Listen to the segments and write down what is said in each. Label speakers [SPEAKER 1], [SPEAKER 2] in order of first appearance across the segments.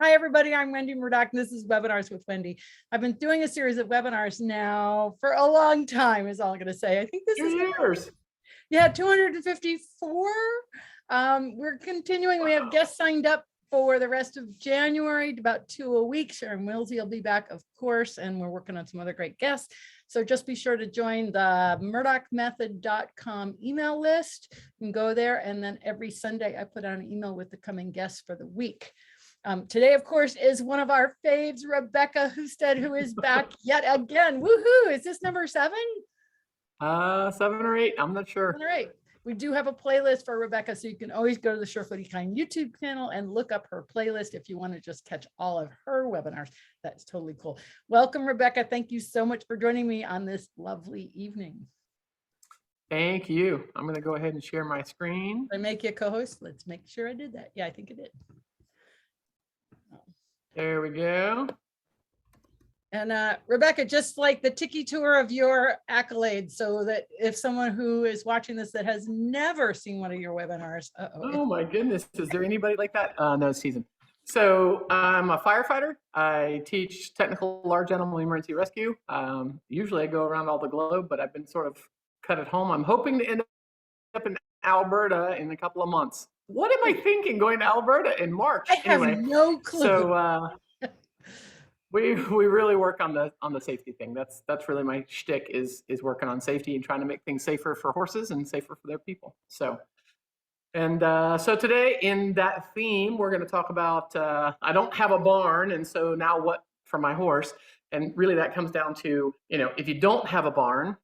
[SPEAKER 1] Hi, everybody. I'm Wendy Murdoch. This is Webinars with Wendy. I've been doing a series of webinars now for a long time, is all I'm going to say. I think this is
[SPEAKER 2] years.
[SPEAKER 1] Yeah, 254. We're continuing. We have guests signed up for the rest of January, about 2 a week. Sharon Millsy will be back, of course, and we're working on some other great guests. So just be sure to join the murdochmethod.com email list and go there. And then every Sunday, I put out an email with the coming guests for the week. Today, of course, is one of our faves, Rebecca Husted, who is back yet again. Woohoo! Is this number 7?
[SPEAKER 2] 7 or 8. I'm not sure.
[SPEAKER 1] 7 or 8. We do have a playlist for Rebecca, so you can always go to the Surefoot Equine YouTube channel and look up her playlist if you want to just catch all of her webinars. That's totally cool. Welcome, Rebecca. Thank you so much for joining me on this lovely evening.
[SPEAKER 2] Thank you. I'm going to go ahead and share my screen.
[SPEAKER 1] Did I make you a co-host? Let's make sure I did that. Yeah, I think I did.
[SPEAKER 2] There we go.
[SPEAKER 1] And Rebecca, just like the tiki tour of your accolades, so that if someone who is watching this that has never seen one of your webinars,
[SPEAKER 2] oh my goodness, is there anybody like that? No, season. So I'm a firefighter. I teach technical large animal emergency rescue. Usually I go around all the globe, but I've been sort of cut at home. I'm hoping to end up in Alberta in a couple of months. What am I thinking going to Alberta in March?
[SPEAKER 1] I have no clue.
[SPEAKER 2] So we really work on the safety thing. That's really my shtick is working on safety and trying to make things safer for horses and safer for their people. So so today in that theme, we're going to talk about I don't have a barn, and so now what for my horse? And really that comes down to, if you don't have a barn,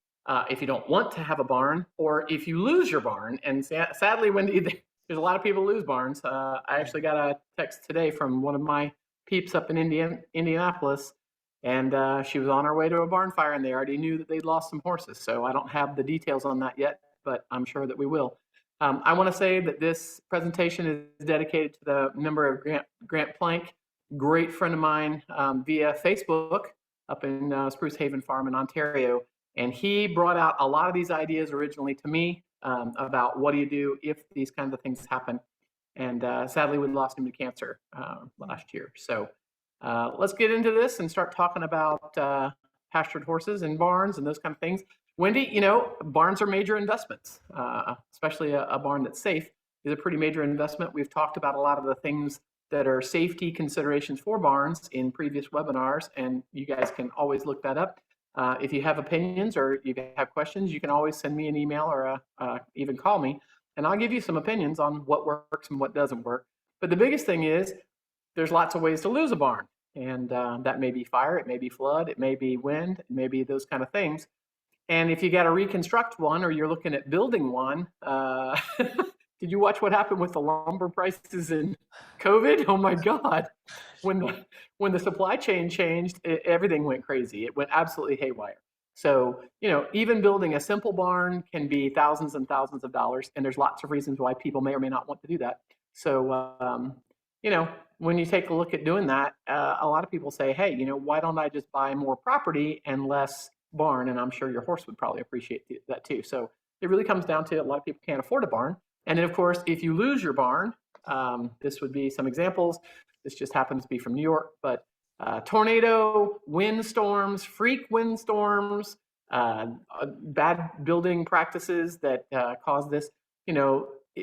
[SPEAKER 2] if you don't want to have a barn, or if you lose your barn, and sadly, Wendy, there's a lot of people who lose barns. I actually got a text today from one of my peeps up in Indianapolis, and she was on her way to a barn fire, and they already knew that they'd lost some horses. So I don't have the details on that yet, but I'm sure that we will. I want to say that this presentation is dedicated to the member of Grant Plank, great friend of mine via Facebook up in Spruce Haven Farm in Ontario. And he brought out a lot of these ideas originally to me about what do you do if these kinds of things happen. And sadly, we lost him to cancer last year. So let's get into this and start talking about pastured horses and barns and those kind of things. Wendy, barns are major investments, especially a barn that's safe is a pretty major investment. We've talked about a lot of the things that are safety considerations for barns in previous webinars, and you guys can always look that up. If you have opinions or you have questions, you can always send me an email or even call me, and I'll give you some opinions on what works and what doesn't work. But the biggest thing is there's lots of ways to lose a barn, and that may be fire, it may be flood, it may be wind, it may be those kind of things. And if you got to reconstruct one or you're looking at building one, did you watch what happened with the lumber prices in COVID? Oh my God. When the supply chain changed, everything went crazy. It went absolutely haywire. So, even building a simple barn can be thousands and thousands of dollars. And there's lots of reasons why people may or may not want to do that. So, when you take a look at doing that, a lot of people say, hey, why don't I just buy more property and less barn? And I'm sure your horse would probably appreciate that too. So it really comes down to a lot of people can't afford a barn. And then, of course, if you lose your barn, this would be some examples. This just happens to be from New York, but tornado, windstorms, freak windstorms, bad building practices that cause this.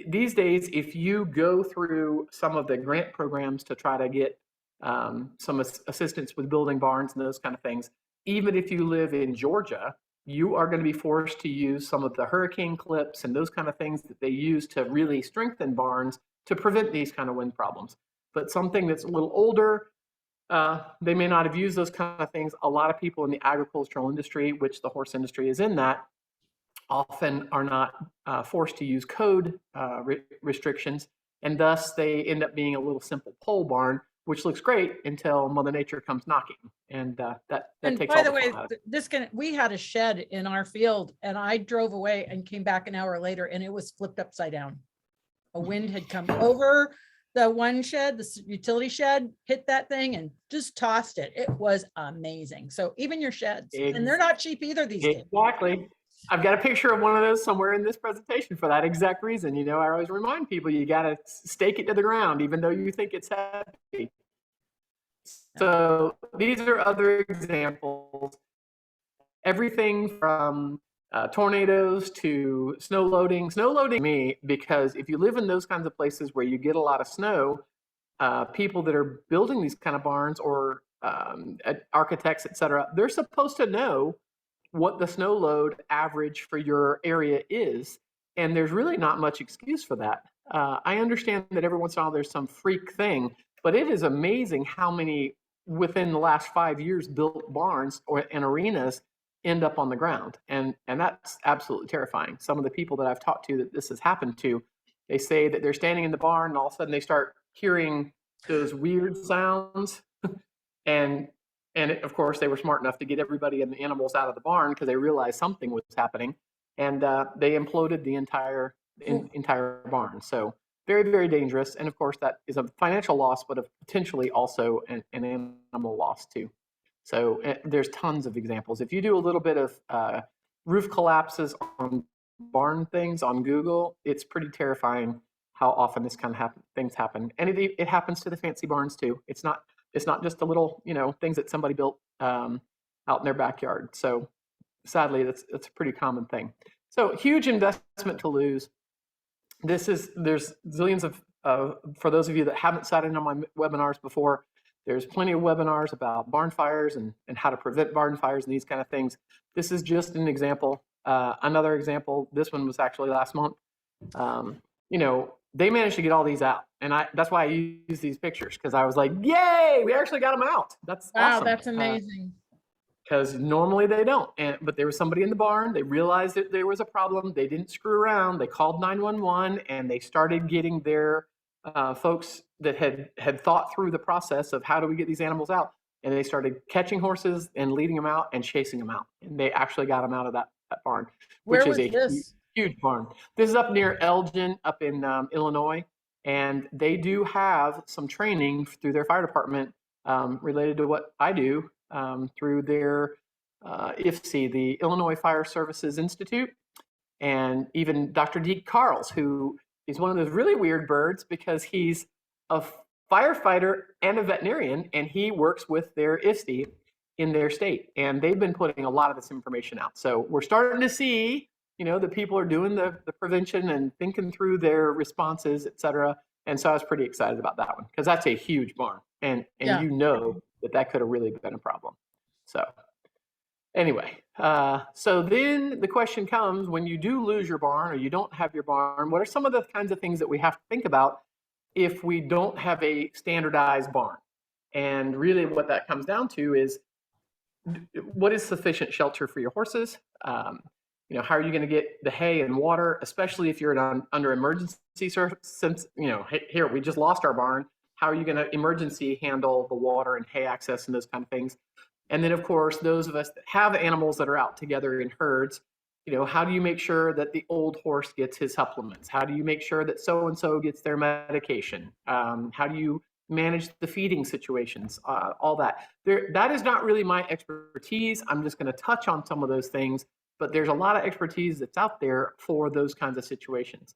[SPEAKER 2] These days, if you go through some of the grant programs to try to get some assistance with building barns and those kind of things, even if you live in Georgia, you are going to be forced to use some of the hurricane clips and those kind of things that they use to really strengthen barns to prevent these kind of wind problems. But something that's a little older, they may not have used those kind of things. A lot of people in the agricultural industry, which the horse industry is in that, often are not forced to use code restrictions, and thus they end up being a little simple pole barn, which looks great until Mother Nature comes knocking, and that takes.
[SPEAKER 1] By the way, we had a shed in our field, and I drove away and came back an hour later, and it was flipped upside down. A wind had come over the one shed, the utility shed, hit that thing and just tossed it. It was amazing. So even your sheds, and they're not cheap either these days.
[SPEAKER 2] Exactly. I've got a picture of one of those somewhere in this presentation for that exact reason. I always remind people you got to stake it to the ground, even though you think it's heavy. So these are other examples. Everything from tornadoes to snow loading. Snow loading me, because if you live in those kinds of places where you get a lot of snow, people that are building these kind of barns, or architects, et cetera, they're supposed to know what the snow load average for your area is. And there's really not much excuse for that. I understand that every once in a while there's some freak thing, but it is amazing how many within the last 5 years built barns and arenas end up on the ground. And that's absolutely terrifying. Some of the people that I've talked to that this has happened to, they say that they're standing in the barn and all of a sudden they start hearing those weird sounds. and of course, they were smart enough to get everybody and the animals out of the barn because they realized something was happening, and they imploded the entire barn. So very, very dangerous. And of course, that is a financial loss, but potentially also an animal loss too. So there's tons of examples. If you do a little bit of roof collapses on barn things on Google, it's pretty terrifying how often this kind of things happen. And it happens to the fancy barns too. It's not just the little, things that somebody built out in their backyard. So sadly, that's a pretty common thing. So huge investment to lose. There's zillions of, for those of you that haven't sat in on my webinars before, there's plenty of webinars about barn fires and how to prevent barn fires and these kind of things. This is just an example. Another example, this one was actually last month. They managed to get all these out. And that's why I use these pictures, because I was like, yay, we actually got them out. That's awesome.
[SPEAKER 1] That's amazing.
[SPEAKER 2] Because normally they don't. But there was somebody in the barn. They realized that there was a problem. They didn't screw around. They called 911 and they started getting their folks that had thought through the process of how do we get these animals out. And they started catching horses and leading them out and chasing them out. And they actually got them out of that barn.
[SPEAKER 1] Where was this?
[SPEAKER 2] Huge barn. This is up near Elgin, up in Illinois, and they do have some training through their fire department related to what I do through their IFC, the Illinois Fire Services Institute, and even Dr. Deke Carls, who is one of those really weird birds because he's a firefighter and a veterinarian, and he works with their IFC in their state, and they've been putting a lot of this information out. So we're starting to see that people are doing the prevention and thinking through their responses, et cetera. And so I was pretty excited about that one because that's a huge barn. And
[SPEAKER 1] Yeah.
[SPEAKER 2] that could have really been a problem. So anyway, so then the question comes, when you do lose your barn or you don't have your barn, what are some of the kinds of things that we have to think about if we don't have a standardized barn? And really what that comes down to is, what is sufficient shelter for your horses? How are you going to get the hay and water, especially if you're under emergency since, here, we just lost our barn. How are you going to emergency handle the water and hay access and those kind of things? And then, of course, those of us that have animals that are out together in herds, how do you make sure that the old horse gets his supplements? How do you make sure that so-and-so gets their medication? How do you manage the feeding situations? All that. That is not really my expertise. I'm just going to touch on some of those things. But there's a lot of expertise that's out there for those kinds of situations.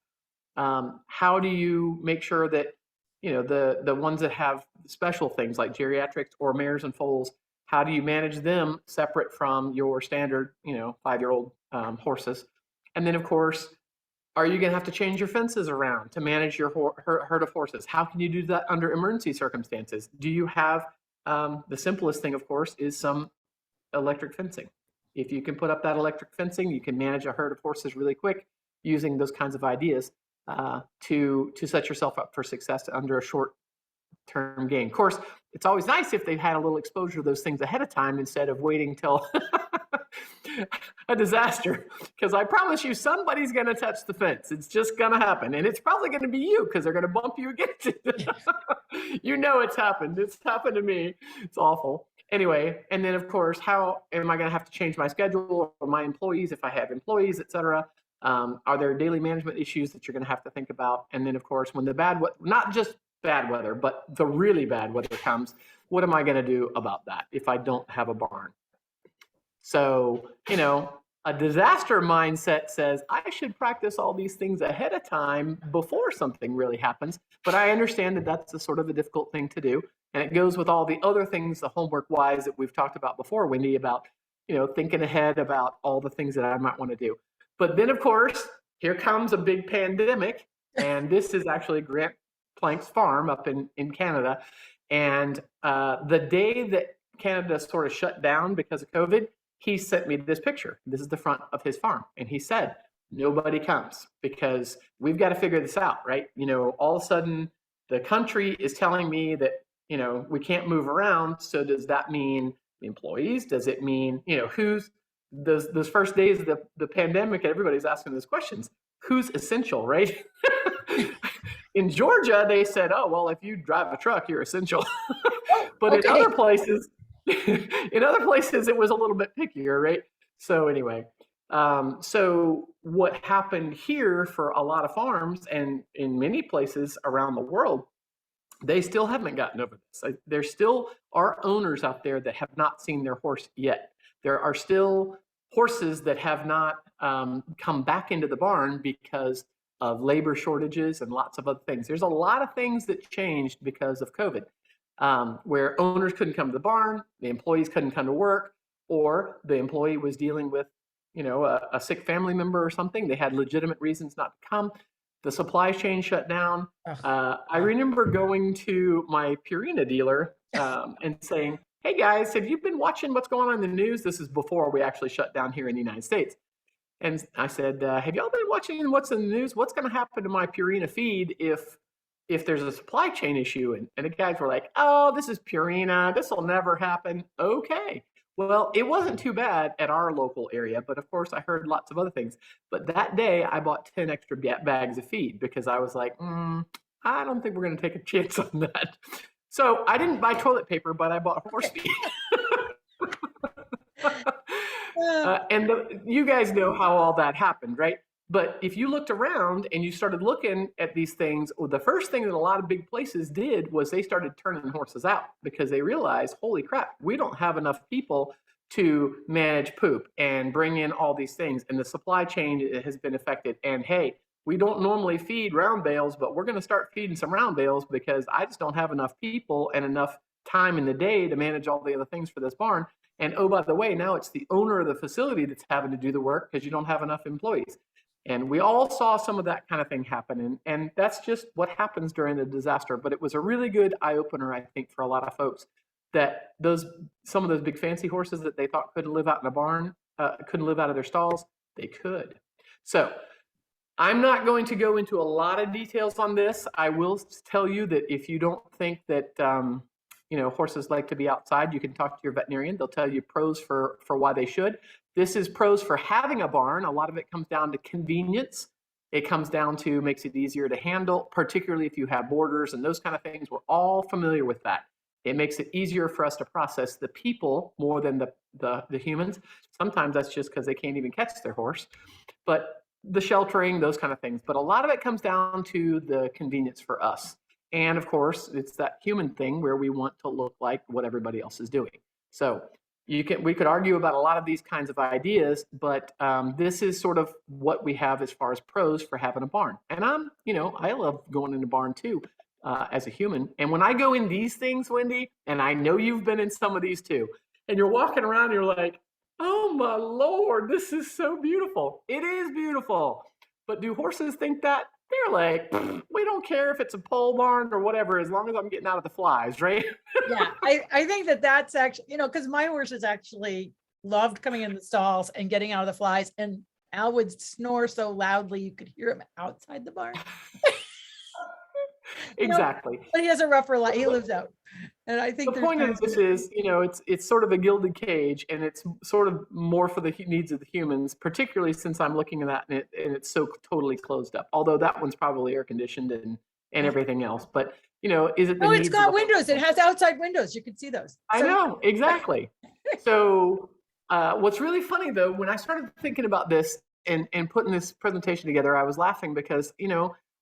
[SPEAKER 2] How do you make sure that, the ones that have special things like geriatrics or mares and foals, how do you manage them separate from your standard, 5-year-old horses? And then, of course, are you going to have to change your fences around to manage your herd of horses? How can you do that under emergency circumstances? Do you have, the simplest thing, of course, is some electric fencing. If you can put up that electric fencing, you can manage a herd of horses really quick using those kinds of ideas to set yourself up for success under a short-term gain. Of course, it's always nice if they've had a little exposure to those things ahead of time instead of waiting till a disaster. Because I promise you, somebody's going to touch the fence. It's just going to happen. And it's probably going to be you because they're going to bump you against it. It's happened. It's happened to me. It's awful. Anyway, and then of course, how am I going to have to change my schedule or my employees if I have employees, et cetera? Are there daily management issues that you're going to have to think about? And then of course, when the not just bad weather, but the really bad weather comes, what am I going to do about that if I don't have a barn? So, a disaster mindset says I should practice all these things ahead of time before something really happens. But I understand that that's a sort of a difficult thing to do. And it goes with all the other things, the homework wise, that we've talked about before, Wendy, about, thinking ahead about all the things that I might want to do. But then, of course, here comes a big pandemic. And this is actually Grant Plank's farm up in Canada. And the day that Canada sort of shut down because of COVID, he sent me this picture. This is the front of his farm. And he said, nobody comes because we've got to figure this out, right? All of a sudden the country is telling me that, we can't move around. So does that mean the employees? Does it mean, who's those first days of the pandemic, everybody's asking those questions. Who's essential, right? In Georgia, they said, oh, well, if you drive a truck, you're essential. But okay. in other places, it was a little bit pickier, right? So anyway, so what happened here for a lot of farms and in many places around the world, they still haven't gotten over this. There still are owners out there that have not seen their horse yet. There are still horses that have not come back into the barn because of labor shortages and lots of other things. There's a lot of things that changed because of COVID, where owners couldn't come to the barn, the employees couldn't come to work, or the employee was dealing with, a sick family member or something. They had legitimate reasons not to come. The supply chain shut down. I remember going to my Purina dealer and saying, hey guys, have you been watching what's going on in the news? This is before we actually shut down here in the United States. And I said, have y'all been watching what's in the news? What's going to happen to my Purina feed if there's a supply chain issue? And the guys were like, oh, this is Purina. This will never happen. Okay. Well, it wasn't too bad at our local area, but of course I heard lots of other things. But that day I bought 10 extra bags of feed because I was like, I don't think we're going to take a chance on that. So I didn't buy toilet paper, but I bought horse feed. You guys know how all that happened, right? But if you looked around and you started looking at these things, the first thing that a lot of big places did was they started turning horses out because they realized, holy crap, we don't have enough people to manage poop and bring in all these things. And the supply chain has been affected. And hey, we don't normally feed round bales, but we're going to start feeding some round bales because I just don't have enough people and enough time in the day to manage all the other things for this barn. And oh, by the way, now it's the owner of the facility that's having to do the work because you don't have enough employees. And we all saw some of that kind of thing happen. And that's just what happens during a disaster. But it was a really good eye-opener, I think, for a lot of folks that some of those big fancy horses that they thought couldn't live out in a barn, couldn't live out of their stalls, they could. So I'm not going to go into a lot of details on this. I will tell you that if you don't think that horses like to be outside, you can talk to your veterinarian. They'll tell you pros for why they should. This is pros for having a barn. A lot of it comes down to convenience. It comes down to makes it easier to handle, particularly if you have boarders and those kind of things. We're all familiar with that. It makes it easier for us to process the people more than the humans. Sometimes that's just because they can't even catch their horse. But the sheltering, those kind of things. But a lot of it comes down to the convenience for us. And of course, it's that human thing where we want to look like what everybody else is doing. So we could argue about a lot of these kinds of ideas, but this is sort of what we have as far as pros for having a barn. And I love going in a barn too, as a human. And when I go in these things, Wendy, and I know you've been in some of these too, and you're walking around, and you're like, oh my Lord, this is so beautiful. It is beautiful. But do horses think that? They're like, we don't care if it's a pole barn or whatever, as long as I'm getting out of the flies, right?
[SPEAKER 1] Yeah, I think that's actually, because my horses actually loved coming in the stalls and getting out of the flies, and Al would snore so loudly you could hear him outside the barn.
[SPEAKER 2] Exactly.
[SPEAKER 1] But he has a rougher life. He lives out. And I think
[SPEAKER 2] the point of this is, it's sort of a gilded cage, and it's sort of more for the needs of the humans, particularly since I'm looking at that and it's so totally closed up. Although that one's probably air conditioned and everything else. But is it?
[SPEAKER 1] It's got windows. It has outside windows. You can see those.
[SPEAKER 2] I know, exactly. So what's really funny though, when I started thinking about this and putting this presentation together, I was laughing because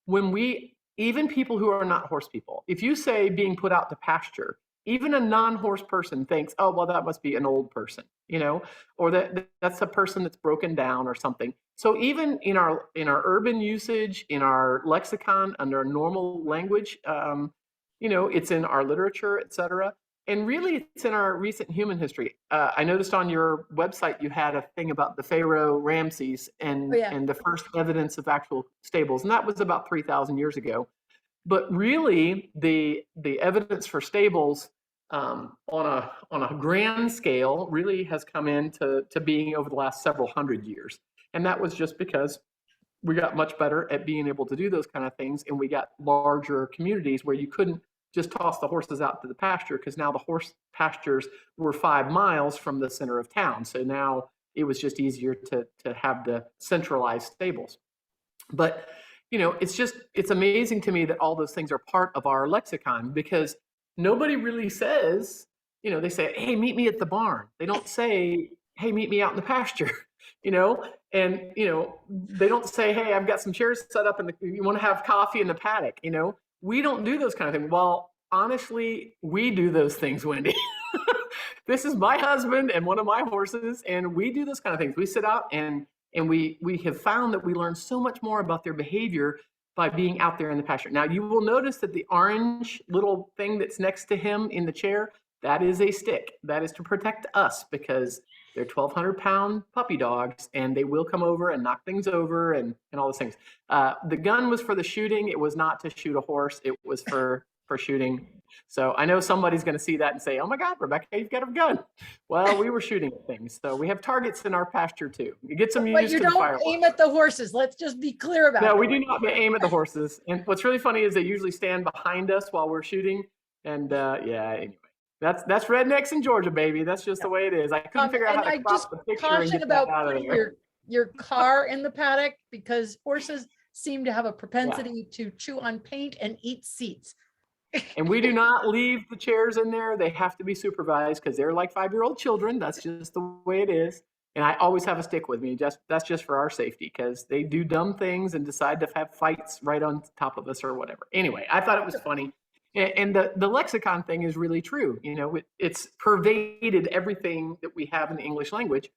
[SPEAKER 2] when even people who are not horse people, if you say being put out to pasture, even a non-horse person thinks, oh, well, that must be an old person, or that's a person that's broken down or something. So even in our urban usage, in our lexicon, under normal language, it's in our literature, et cetera. And really, it's in our recent human history. I noticed on your website you had a thing about the Pharaoh Ramses
[SPEAKER 1] Oh, yeah.
[SPEAKER 2] and the first evidence of actual stables, and that was about 3,000 years ago. But really, the evidence for stables on a grand scale really has come into being over the last several hundred years, and that was just because we got much better at being able to do those kind of things, and we got larger communities where you couldn't just toss the horses out to the pasture, because now the horse pastures were 5 miles from the center of town. So now it was just easier to have the centralized stables. But it's amazing to me that all those things are part of our lexicon, because nobody really says, they say, hey, meet me at the barn. They don't say, hey, meet me out in the pasture, and they don't say, hey, I've got some chairs set up and you want to have coffee in the paddock. We don't do those kind of things. Well, honestly, we do those things, Wendy. This is my husband and one of my horses, and we do those kind of things. We sit out and we have found that we learn so much more about their behavior by being out there in the pasture. Now, you will notice that the orange little thing that's next to him in the chair, that is a stick. That is to protect us, because they're 1,200-pound puppy dogs, and they will come over and knock things over and all those things. The gun was for the shooting. It was not to shoot a horse. It was for shooting. So I know somebody's going to see that and say, oh my God, Rebecca, you've got a gun. Well, we were shooting at things. So we have targets in our pasture too. You get some
[SPEAKER 1] But
[SPEAKER 2] used
[SPEAKER 1] you
[SPEAKER 2] to the
[SPEAKER 1] don't
[SPEAKER 2] fireworks.
[SPEAKER 1] aim at the horses. Let's just be clear about
[SPEAKER 2] No,
[SPEAKER 1] that.
[SPEAKER 2] we do not aim at the horses. And what's really funny is they usually stand behind us while we're shooting. And anyway, that's rednecks in Georgia, baby. That's just the way it is. I couldn't figure out how to crop the picture and
[SPEAKER 1] caution
[SPEAKER 2] get that
[SPEAKER 1] about
[SPEAKER 2] out of
[SPEAKER 1] putting
[SPEAKER 2] there.
[SPEAKER 1] your car in the paddock, because horses seem to have a propensity to chew on paint and eat seats.
[SPEAKER 2] And we do not leave the chairs in there. They have to be supervised, because they're like 5-year-old children. That's just the way it is. And I always have a stick with me. That's just for our safety, because they do dumb things and decide to have fights right on top of us or whatever. Anyway, I thought it was funny. And the lexicon thing is really true. It's pervaded everything that we have in the English language,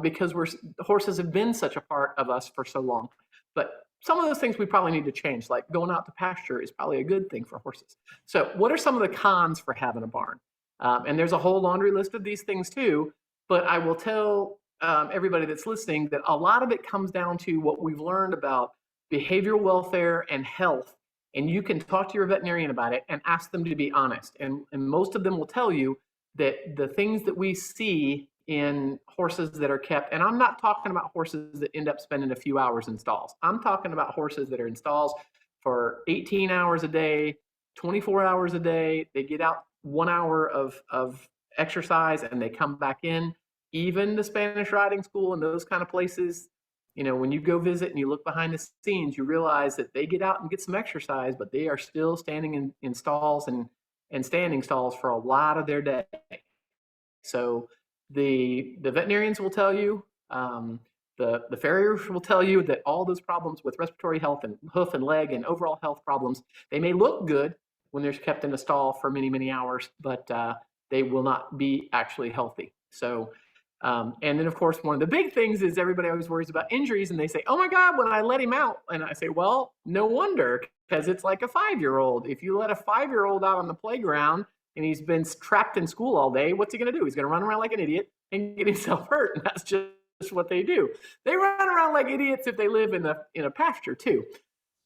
[SPEAKER 2] because horses have been such a part of us for so long. But some of those things we probably need to change, like going out to pasture is probably a good thing for horses. So what are some of the cons for having a barn? And there's a whole laundry list of these things too, but I will tell everybody that's listening that a lot of it comes down to what we've learned about behavioral welfare and health. And you can talk to your veterinarian about it and ask them to be honest. And most of them will tell you that the things that we see in horses that are kept, and I'm not talking about horses that end up spending a few hours in stalls. I'm talking about horses that are in stalls for 18 hours a day, 24 hours a day. They get out 1 hour of exercise and they come back in. Even the Spanish riding school and those kind of places, when you go visit and you look behind the scenes, you realize that they get out and get some exercise, but they are still standing in stalls and standing stalls for a lot of their day. So the veterinarians will tell you, the farriers will tell you that all those problems with respiratory health and hoof and leg and overall health problems, they may look good when they're kept in a stall for many, many hours, but they will not be actually healthy. So, and then of course, one of the big things is everybody always worries about injuries, and they say, oh my God, when I let him out. And I say, well, no wonder, because it's like a 5-year-old. If you let a 5-year-old out on the playground and he's been trapped in school all day, what's he going to do? He's going to run around like an idiot and get himself hurt. And that's just what they do. They run around like idiots if they live in a pasture too.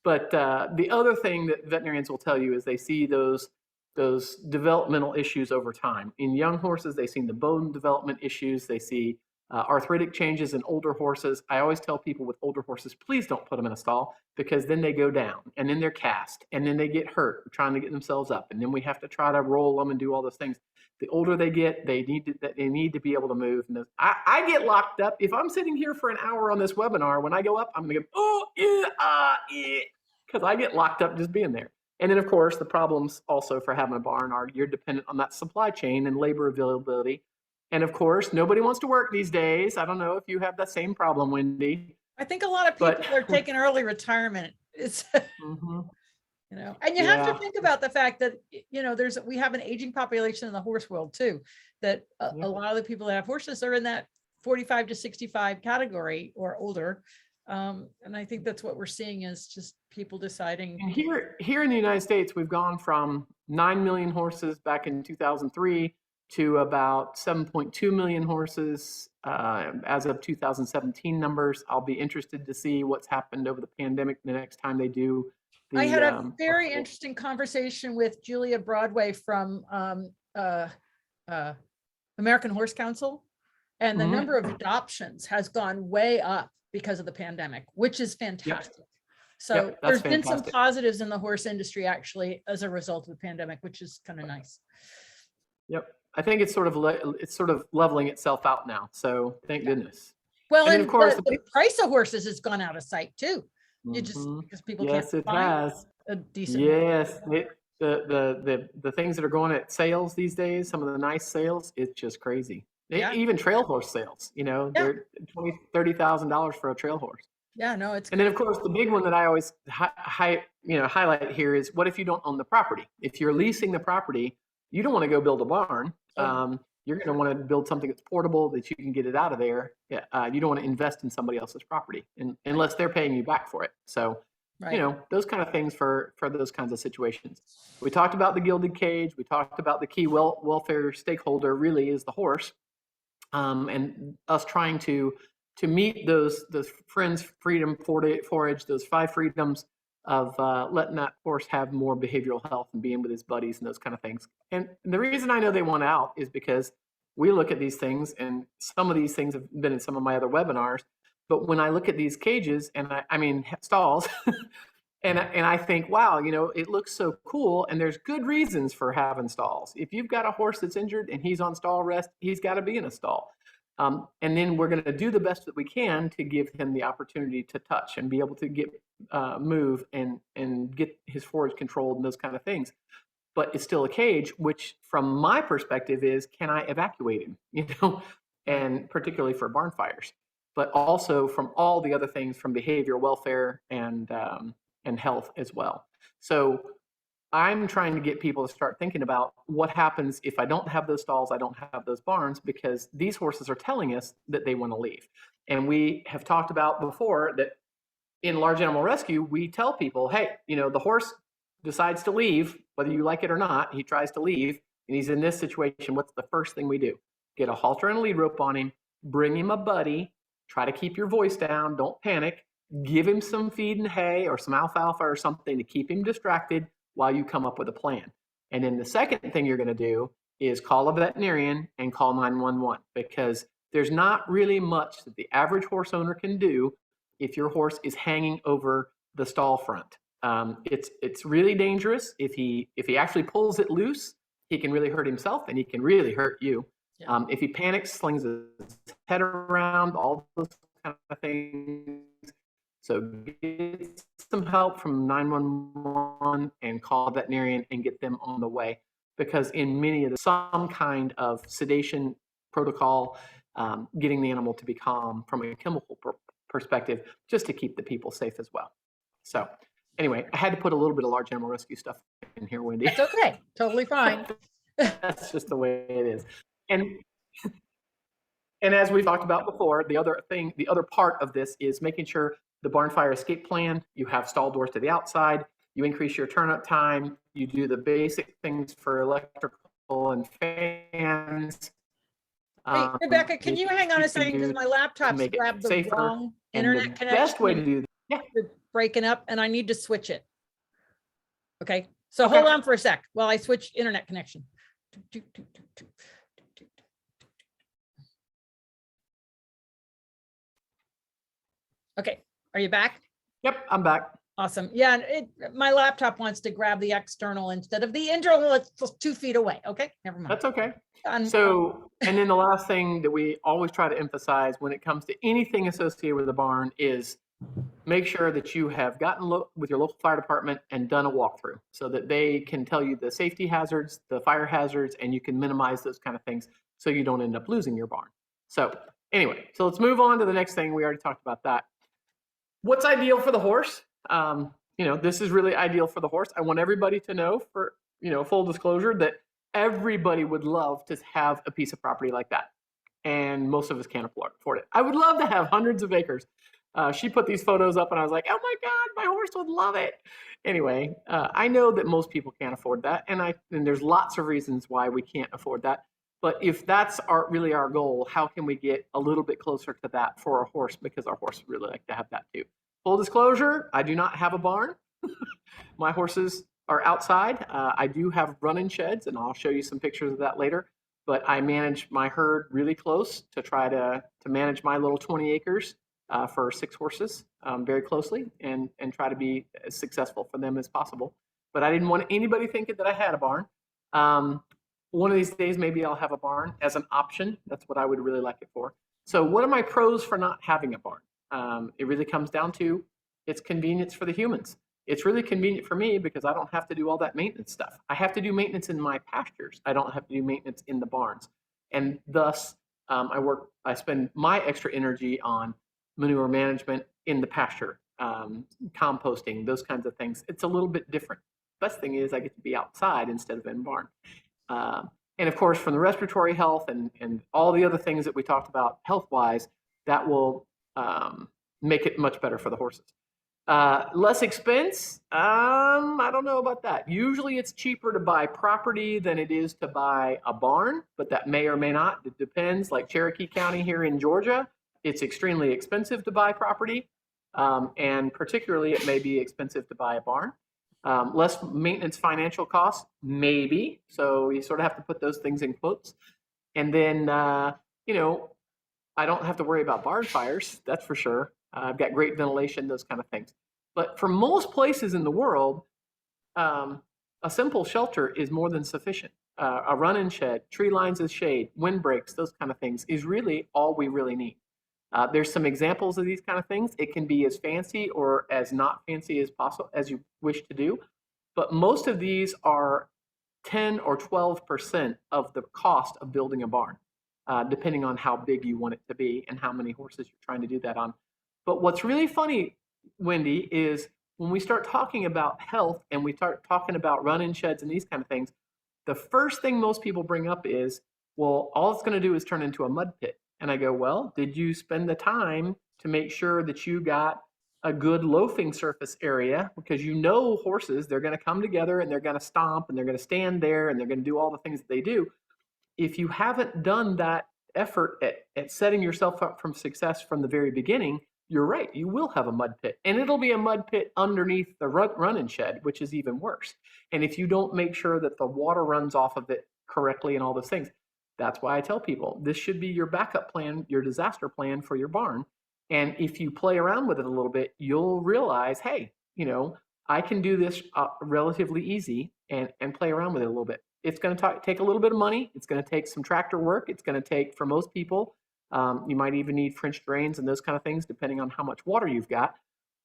[SPEAKER 2] But the other thing that veterinarians will tell you is they see those developmental issues over time. In young horses, they see the bone development issues. They see arthritic changes in older horses. I always tell people with older horses, please don't put them in a stall, because then they go down and then they're cast and then they get hurt trying to get themselves up. And then we have to try to roll them and do all those things. The older they get, they need to be able to move. And I get locked up. If I'm sitting here for an hour on this webinar, when I go up, I'm going to go, oh, yeah, because I get locked up just being there. And then, of course, the problems also for having a barn are you're dependent on that supply chain and labor availability. And of course, nobody wants to work these days. I don't know if you have that same problem, Wendy.
[SPEAKER 1] I think a lot of people are taking early retirement. It's, and you have to think about the fact that, we have an aging population in the horse world too, that a lot of the people that have horses are in that 45 to 65 category or older. And I think that's what we're seeing is just people deciding.
[SPEAKER 2] And here in the United States, we've gone from 9 million horses back in 2003 to about 7.2 million horses as of 2017 numbers. I'll be interested to see what's happened over the pandemic the next time they do.
[SPEAKER 1] I had a very interesting conversation with Julia Broadway from American Horse Council, and the number of adoptions has gone way up because of the pandemic, which is fantastic. So there's been some positives in the horse industry actually as a result of the pandemic, which is kind of nice.
[SPEAKER 2] Yep. I think it's sort of leveling itself out now. So thank goodness.
[SPEAKER 1] Well, and of course the price of horses has gone out of sight too. You just because people can't find a decent.
[SPEAKER 2] Yes. The things that are going at sales these days, some of the nice sales, it's just crazy. Even trail horse sales, they're $20,000, $30,000 for a trail horse.
[SPEAKER 1] Yeah, no, it's.
[SPEAKER 2] And then of course the big one that I always highlight here is, what if you don't own the property? If you're leasing the property, you don't want to go build a barn. You're going to want to build something that's portable, that you can get it out of there. You don't want to invest in somebody else's property unless they're paying you back for it. So, those kind of things for those kinds of situations. We talked about the gilded cage. We talked about the key welfare stakeholder really is the horse. And us trying to meet those friends, freedom, forage, those 5 freedoms of letting that horse have more behavioral health and being with his buddies and those kind of things. And the reason I know they want out is because we look at these things, and some of these things have been in some of my other webinars, but when I look at these cages, and I mean stalls, and I think, wow, it looks so cool, and there's good reasons for having stalls. If you've got a horse that's injured and he's on stall rest, he's got to be in a stall. And then we're going to do the best that we can to give him the opportunity to touch and be able to get move and get his forage controlled and those kind of things. But it's still a cage, which from my perspective is, can I evacuate him? And particularly for barn fires, but also from all the other things, from behavior, welfare, and health as well. So I'm trying to get people to start thinking about what happens if I don't have those stalls, I don't have those barns, because these horses are telling us that they want to leave. And we have talked about before that in large animal rescue, we tell people, hey, the horse decides to leave, whether you like it or not, he tries to leave, and he's in this situation. What's the first thing we do? Get a halter and a lead rope on him, bring him a buddy, try to keep your voice down, don't panic, give him some feed and hay or some alfalfa or something to keep him distracted while you come up with a plan. And then the second thing you're going to do is call a veterinarian and call 911, because there's not really much that the average horse owner can do if your horse is hanging over the stall front. It's really dangerous. If he actually pulls it loose, he can really hurt himself and he can really hurt you. Yeah. If he panics, slings his head around, all those kind of things. So get some help from 911 and call a veterinarian and get them on the way, because in many of some kind of sedation protocol, getting the animal to be calm from a chemical perspective, just to keep the people safe as well. So anyway, I had to put a little bit of large animal rescue stuff in here, Wendy.
[SPEAKER 1] That's okay. Totally fine.
[SPEAKER 2] That's just the way it is. And as we've talked about before, the other part of this is making sure the barn fire escape plan, you have stall doors to the outside, you increase your turn-up time, you do the basic things for electrical and fans.
[SPEAKER 1] Hey, Rebecca, can you hang on a second, because my laptop's grabbed the wrong internet connection.
[SPEAKER 2] Best way to do that. Yeah.
[SPEAKER 1] Breaking up, and I need to switch it. Okay, so hold on for a sec while I switch internet connection. Okay, are you back?
[SPEAKER 2] Yep, I'm back.
[SPEAKER 1] Awesome. Yeah, my laptop wants to grab the external instead of the internal. It's 2 feet away. Okay, never mind.
[SPEAKER 2] That's okay. So, and then the last thing that we always try to emphasize when it comes to anything associated with the barn is make sure that you have gotten with your local fire department and done a walkthrough, so that they can tell you the safety hazards, the fire hazards, and you can minimize those kind of things so you don't end up losing your barn. So anyway, so let's move on to the next thing. We already talked about that. What's ideal for the horse? This is really ideal for the horse. I want everybody to know, for full disclosure, that everybody would love to have a piece of property like that, and most of us can't afford it. I would love to have hundreds of acres, She put these photos up and I was like, oh my God, my horse would love it. Anyway, I know that most people can't afford that. And there's lots of reasons why we can't afford that. But if that's really our goal, how can we get a little bit closer to that for our horse? Because our horse really like to have that too. Full disclosure, I do not have a barn. My horses are outside. I do have run-in sheds, and I'll show you some pictures of that later. But I manage my herd really close to try to manage my little 20 acres for 6 horses very closely and try to be as successful for them as possible. But I didn't want anybody thinking that I had a barn. One of these days, maybe I'll have a barn as an option. That's what I would really like it for. So what are my pros for not having a barn? It really comes down to it's convenience for the humans. It's really convenient for me because I don't have to do all that maintenance stuff. I have to do maintenance in my pastures. I don't have to do maintenance in the barns. And thus, I spend my extra energy on manure management in the pasture, composting, those kinds of things. It's a little bit different. Best thing is I get to be outside instead of in a barn. And of course, from the respiratory health and all the other things that we talked about health-wise, that will make it much better for the horses. Less expense? I don't know about that. Usually it's cheaper to buy property than it is to buy a barn, but that may or may not. It depends. Like Cherokee County here in Georgia, it's extremely expensive to buy property. And particularly it may be expensive to buy a barn. Less maintenance financial costs, maybe. So you sort of have to put those things in quotes. And then, I don't have to worry about barn fires, that's for sure. I've got great ventilation, those kind of things. But for most places in the world, a simple shelter is more than sufficient. A run-in shed, tree lines of shade, windbreaks, those kind of things is really all we really need. There's some examples of these kind of things. It can be as fancy or as not fancy as possible as you wish to do. But most of these are 10 or 12% of the cost of building a barn, depending on how big you want it to be and how many horses you're trying to do that on. But what's really funny, Wendy, is when we start talking about health and we start talking about run-in sheds and these kind of things, the first thing most people bring up is, well, all it's going to do is turn into a mud pit. And I go, well, did you spend the time to make sure that you got a good loafing surface area? Because horses, they're going to come together and they're going to stomp and they're going to stand there and they're going to do all the things that they do. If you haven't done that effort at setting yourself up from success from the very beginning, you're right, you will have a mud pit. And it'll be a mud pit underneath the run-in shed, which is even worse. And if you don't make sure that the water runs off of it correctly and all those things, that's why I tell people this should be your backup plan, your disaster plan for your barn. And if you play around with it a little bit, you'll realize, hey, I can do this relatively easy and play around with it a little bit. It's going to take a little bit of money. It's going to take some tractor work. It's going to take, for most people, you might even need French drains and those kind of things, depending on how much water you've got.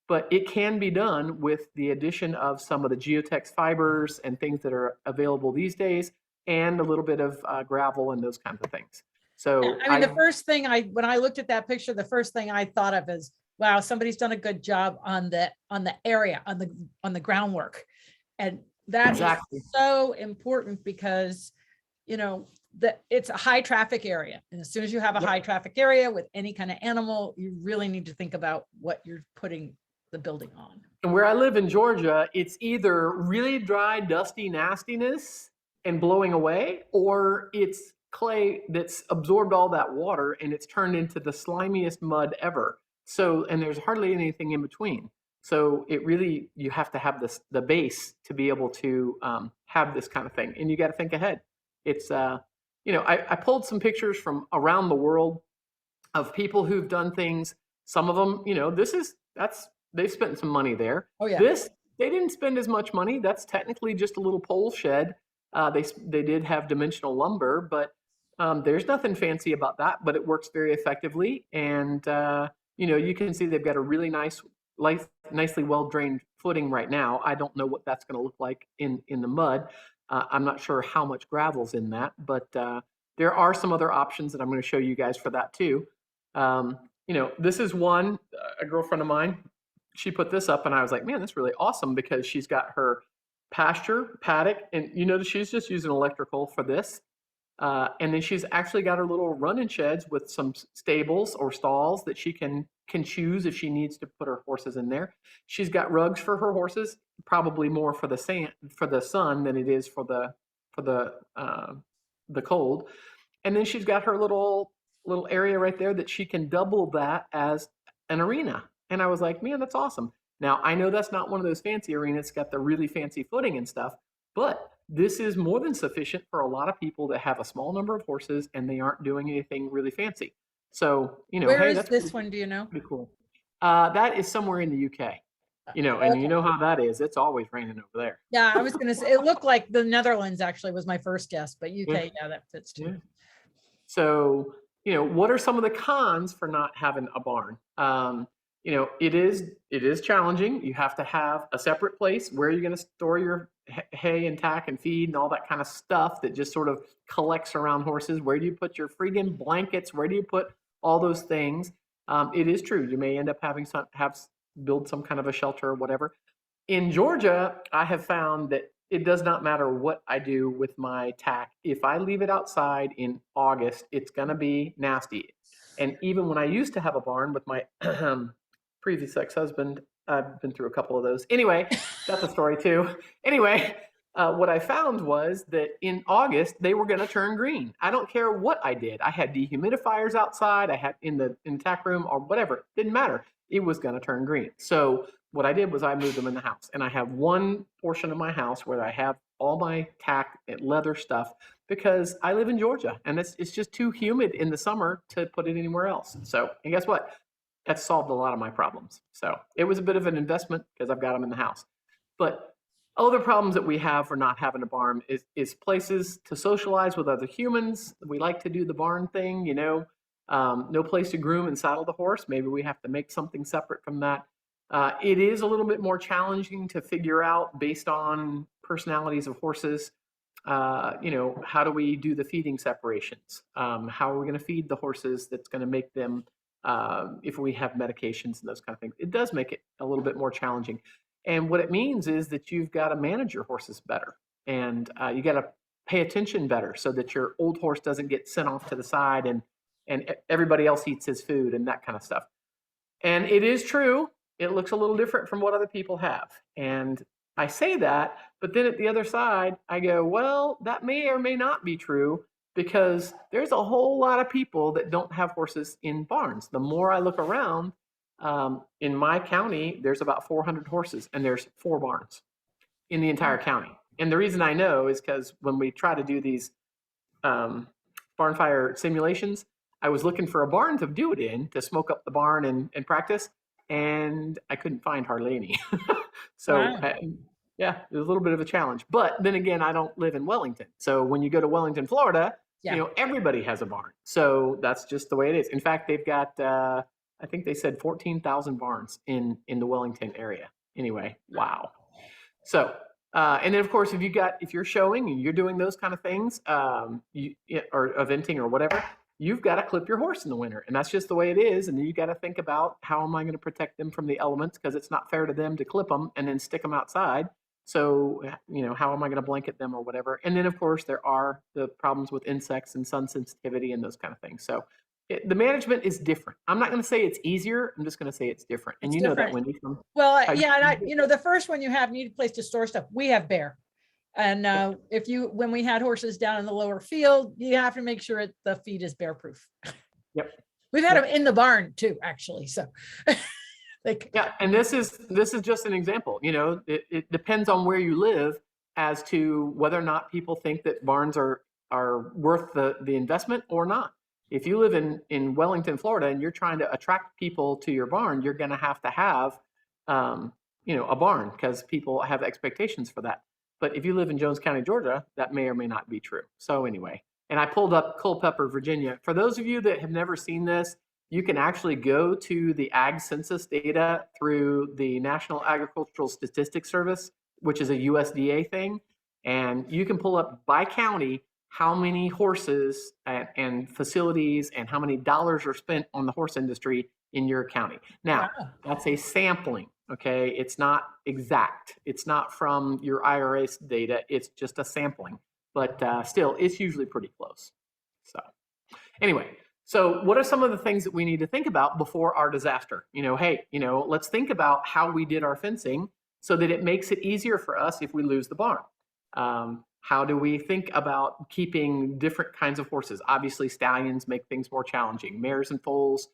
[SPEAKER 2] But it can be done with the addition of some of the geotex fibers and things that are available these days, and a little bit of gravel and those kinds of things. So
[SPEAKER 1] I mean, the first thing when I looked at that picture, the first thing I thought of is, wow, somebody's done a good job on the area, on the groundwork. And that
[SPEAKER 2] exactly.
[SPEAKER 1] is so important because, it's a high traffic area. And as soon as you have a high traffic area with any kind of animal, you really need to think about what you're putting the building on.
[SPEAKER 2] And where I live in Georgia, it's either really dry, dusty nastiness and blowing away, or it's clay that's absorbed all that water and it's turned into the slimiest mud ever. So, and there's hardly anything in between. So it really, you have to have the base to be able to have this kind of thing. And you got to think ahead. It's, I pulled some pictures from around the world of people who've done things. Some of them, they've spent some money there.
[SPEAKER 1] Oh yeah.
[SPEAKER 2] They didn't spend as much money. That's technically just a little pole shed. They did have dimensional lumber, but there's nothing fancy about that, but it works very effectively. And, you can see they've got a really nicely well-drained footing right now. I don't know what that's going to look like in the mud. I'm not sure how much gravel's in that, but there are some other options that I'm going to show you guys for that too. This is one, a girlfriend of mine, she put this up and I was like, man, that's really awesome because she's got her pasture, paddock, and she's just using electrical for this. And then she's actually got her little running sheds with some stables or stalls that she can choose if she needs to put her horses in there. She's got rugs for her horses, probably more for the sun than it is for the cold. And then she's got her little area right there that she can double that as an arena. And I was like, man, that's awesome. Now I know that's not one of those fancy arenas, it's got the really fancy footing and stuff, but this is more than sufficient for a lot of people that have a small number of horses and they aren't doing anything really fancy. So,
[SPEAKER 1] Where
[SPEAKER 2] hey,
[SPEAKER 1] is
[SPEAKER 2] that's
[SPEAKER 1] this one? Do you know?
[SPEAKER 2] pretty cool. That is somewhere in the UK, and
[SPEAKER 1] Okay.
[SPEAKER 2] you know how that is. It's always raining over there.
[SPEAKER 1] Yeah, I was going to say, it looked like the Netherlands actually was my first guess, but UK,
[SPEAKER 2] Yeah.
[SPEAKER 1] yeah, that fits too.
[SPEAKER 2] Yeah. So, what are some of the cons for not having a barn? It is challenging. You have to have a separate place where you're going to store your hay and tack and feed and all that kind of stuff that just sort of collects around horses. Where do you put your friggin' blankets? Where do you put all those things? It is true. You may end up having build some kind of a shelter or whatever. In Georgia, I have found that it does not matter what I do with my tack. If I leave it outside in August, it's going to be nasty. And even when I used to have a barn with my previous ex-husband, I've been through a couple of those. Anyway, that's a story too. Anyway, what I found was that in August, they were going to turn green. I don't care what I did. I had dehumidifiers outside. I had in the tack room or whatever. Didn't matter. It was going to turn green. So what I did was I moved them in the house, and I have one portion of my house where I have all my tack and leather stuff because I live in Georgia and it's just too humid in the summer to put it anywhere else. So, and guess what? That solved a lot of my problems. So it was a bit of an investment because I've got them in the house. But other problems that we have for not having a barn is places to socialize with other humans. We like to do the barn thing, no place to groom and saddle the horse. Maybe we have to make something separate from that. It is a little bit more challenging to figure out based on personalities of horses. How do we do the feeding separations? How are we going to feed the horses that's going to make them, if we have medications and those kind of things? It does make it a little bit more challenging. And what it means is that you've got to manage your horses better, and you got to pay attention better so that your old horse doesn't get sent off to the side and everybody else eats his food and that kind of stuff. And it is true, it looks a little different from what other people have. And I say that, but then at the other side, I go, well, that may or may not be true because there's a whole lot of people that don't have horses in barns. The more I look around, in my county, there's about 400 horses and there's 4 barns in the entire county. And the reason I know is because when we try to do these barn fire simulations, I was looking for a barn to do it in to smoke up the barn and practice, and I couldn't find hardly any. So,
[SPEAKER 1] Wow.
[SPEAKER 2] yeah, it was a little bit of a challenge. But then again, I don't live in Wellington. So when you go to Wellington, Florida,
[SPEAKER 1] Yeah.
[SPEAKER 2] everybody has a barn. So that's just the way it is. In fact, they've got, I think they said 14,000 barns in the Wellington area. Anyway, wow. So, and then of course, if you're showing and you're doing those kind of things, or eventing or whatever, you've got to clip your horse in the winter, and that's just the way it is. And then you got to think about how am I going to protect them from the elements, because it's not fair to them to clip them and then stick them outside. So, how am I going to blanket them or whatever? And then of course there are the problems with insects and sun sensitivity and those kind of things. So the management is different. I'm not going to say it's easier. I'm just going to say it's different. And
[SPEAKER 1] It's
[SPEAKER 2] know that,
[SPEAKER 1] different.
[SPEAKER 2] Wendy.
[SPEAKER 1] Well, yeah, and the first one you need a place to store stuff. We have bear. And when we had horses down in the lower field, you have to make sure the feed is bear proof.
[SPEAKER 2] Yep.
[SPEAKER 1] We've had them in the barn too, actually. So
[SPEAKER 2] yeah, and this is just an example. It depends on where you live as to whether or not people think that barns are worth the investment or not. If you live in Wellington, Florida, and you're trying to attract people to your barn, you're going to have a barn because people have expectations for that. But if you live in Jones County, Georgia, that may or may not be true. So anyway, and I pulled up Culpeper, Virginia. For those of you that have never seen this, you can actually go to the Ag Census data through the National Agricultural Statistics Service, which is a USDA thing. And you can pull up by county how many horses and facilities and how many dollars are spent on the horse industry in your county. Now, that's a sampling. Okay, it's not exact. It's not from your IRS data. It's just a sampling. but still, it's usually pretty close. So anyway, so what are some of the things that we need to think about before our disaster? Hey, let's think about how we did our fencing so that it makes it easier for us if we lose the barn. How do we think about keeping different kinds of horses? Obviously, stallions make things more challenging. Mares and foals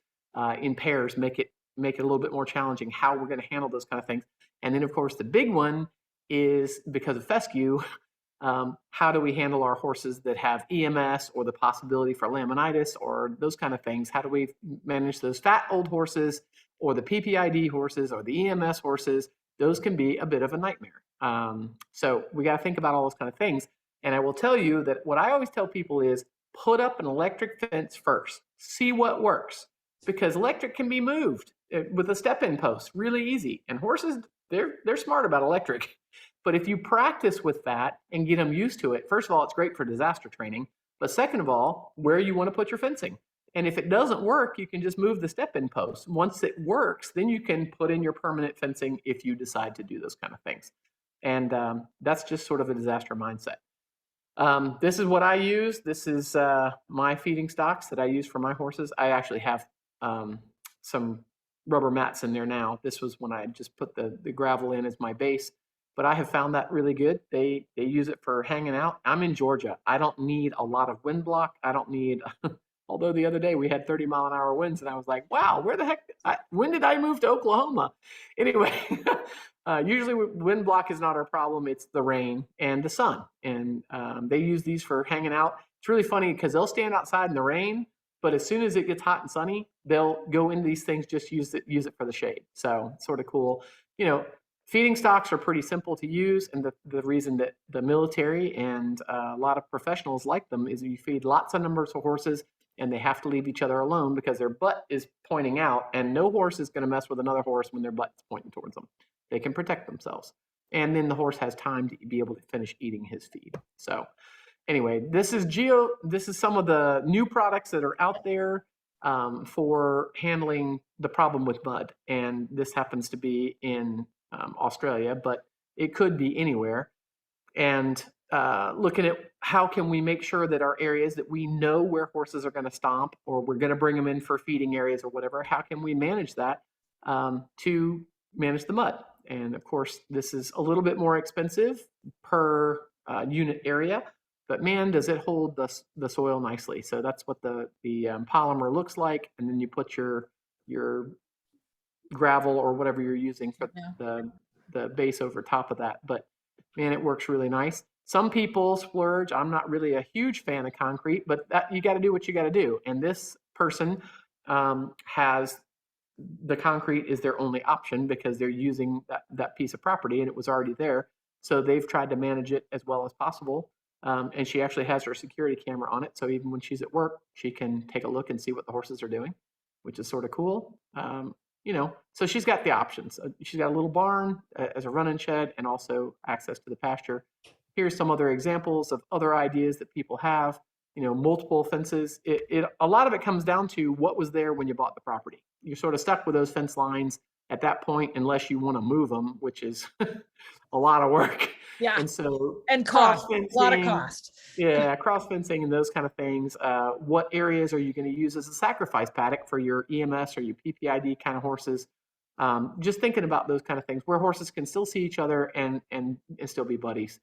[SPEAKER 2] in pairs make it a little bit more challenging. How we're going to handle those kind of things. And then, of course, the big one is because of fescue. How do we handle our horses that have EMS or the possibility for laminitis or those kind of things? How do we manage those fat old horses or the PPID horses or the EMS horses? Those can be a bit of a nightmare. So we got to think about all those kind of things. And I will tell you that what I always tell people is put up an electric fence first. See what works, because electric can be moved with a step-in post really easy. And horses, they're smart about electric. But if you practice with that and get them used to it, first of all, it's great for disaster training. But second of all, where you want to put your fencing. And if it doesn't work, you can just move the step-in post. Once it works, then you can put in your permanent fencing if you decide to do those kind of things. And that's just sort of a disaster mindset. This is what I use. This is my feeding stocks that I use for my horses. I actually have some rubber mats in there now. This was when I just put the gravel in as my base. But I have found that really good. They use it for hanging out. I'm in Georgia. I don't need a lot of wind block. I don't need, although the other day we had 30-mile-an-hour winds, and I was like, wow, where the heck, when did I move to Oklahoma? Anyway, usually wind block is not our problem. It's the rain and the sun. And they use these for hanging out. It's really funny because they'll stand outside in the rain, but as soon as it gets hot and sunny, they'll go into these things, just use it for the shade. So it's sort of cool. Feeding stocks are pretty simple to use, and the reason that the military and a lot of professionals like them is you feed lots of numbers of horses, and they have to leave each other alone because their butt is pointing out, and no horse is going to mess with another horse when their butt is pointing towards them. They can protect themselves, and then the horse has time to be able to finish eating his feed. So anyway, this is some of the new products that are out there for handling the problem with mud, and this happens to be in Australia, but it could be anywhere. And looking at how can we make sure that our areas that we know where horses are going to stomp, or we're going to bring them in for feeding areas or whatever, how can we manage that to manage the mud? And of course, this is a little bit more expensive per unit area, but man, does it hold the soil nicely. So that's what the polymer looks like. And then you put your gravel or whatever you're using for the base over top of that. But man, it works really nice. Some people splurge. I'm not really a huge fan of concrete, but you got to do what you got to do. And this person has the concrete is their only option because they're using that piece of property and it was already there. So they've tried to manage it as well as possible. And she actually has her security camera on it. So even when she's at work, she can take a look and see what the horses are doing, which is sort of cool. So she's got the options. She's got a little barn as a run-in shed and also access to the pasture. Here's some other examples of other ideas that people have, multiple fences. A lot of it comes down to what was there when you bought the property. You're sort of stuck with those fence lines at that point, unless you want to move them, which is a lot of work.
[SPEAKER 1] Yeah.
[SPEAKER 2] And so,
[SPEAKER 1] and cost, a lot of cost.
[SPEAKER 2] Yeah, cross fencing and those kind of things. What areas are you going to use as a sacrifice paddock for your EMS or your PPID kind of horses? Just thinking about those kind of things where horses can still see each other and still be buddies.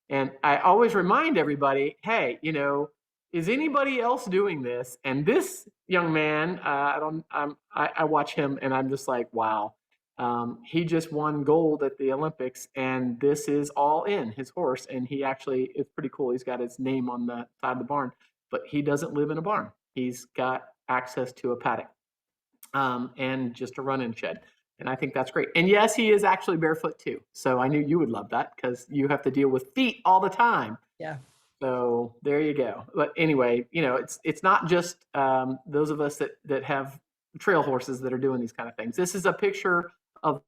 [SPEAKER 2] And I always remind everybody, hey, is anybody else doing this? And this young man, I watch him and I'm just like, wow. He just won gold at the Olympics, and this is all in his horse. And he actually, it's pretty cool. He's got his name on the side of the barn, but he doesn't live in a barn. He's got access to a paddock and just a run-in shed. And I think that's great. And yes, he is actually barefoot too. So I knew you would love that because you have to deal with feet all the time.
[SPEAKER 1] Yeah.
[SPEAKER 2] So there you go. But anyway, it's not just those of us that have trail horses that are doing these kind of things. This is a picture of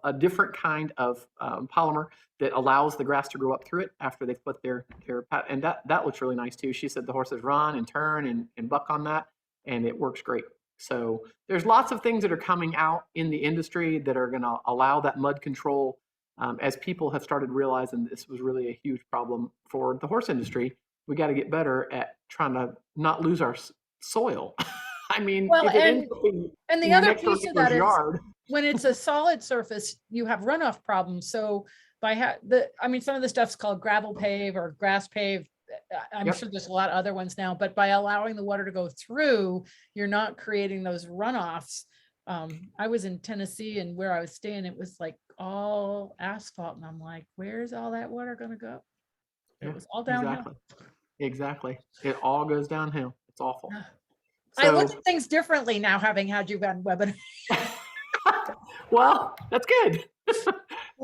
[SPEAKER 2] a different kind of polymer that allows the grass to grow up through it after they've put their and that looks really nice too. She said the horses run and turn and buck on that, and it works great. So there's lots of things that are coming out in the industry that are going to allow that mud control. as people have started realizing this was really a huge problem for the horse industry, we got to get better at trying to not lose our soil. I mean,
[SPEAKER 1] Well,
[SPEAKER 2] if it ends up
[SPEAKER 1] and the
[SPEAKER 2] in your
[SPEAKER 1] other
[SPEAKER 2] next door
[SPEAKER 1] piece of
[SPEAKER 2] neighbor's
[SPEAKER 1] that is
[SPEAKER 2] yard,
[SPEAKER 1] when it's a solid surface, you have runoff problems. So some of the stuff's called gravel pave or grass pave. I'm
[SPEAKER 2] Yep.
[SPEAKER 1] sure there's a lot of other ones now, but by allowing the water to go through, you're not creating those runoffs. I was in Tennessee, and where I was staying, it was like all asphalt. And I'm like, where's all that water going to go? It was all downhill.
[SPEAKER 2] Exactly. It all goes downhill. It's awful.
[SPEAKER 1] I look
[SPEAKER 2] So,
[SPEAKER 1] at things differently now, having had you on webinar.
[SPEAKER 2] well, that's good.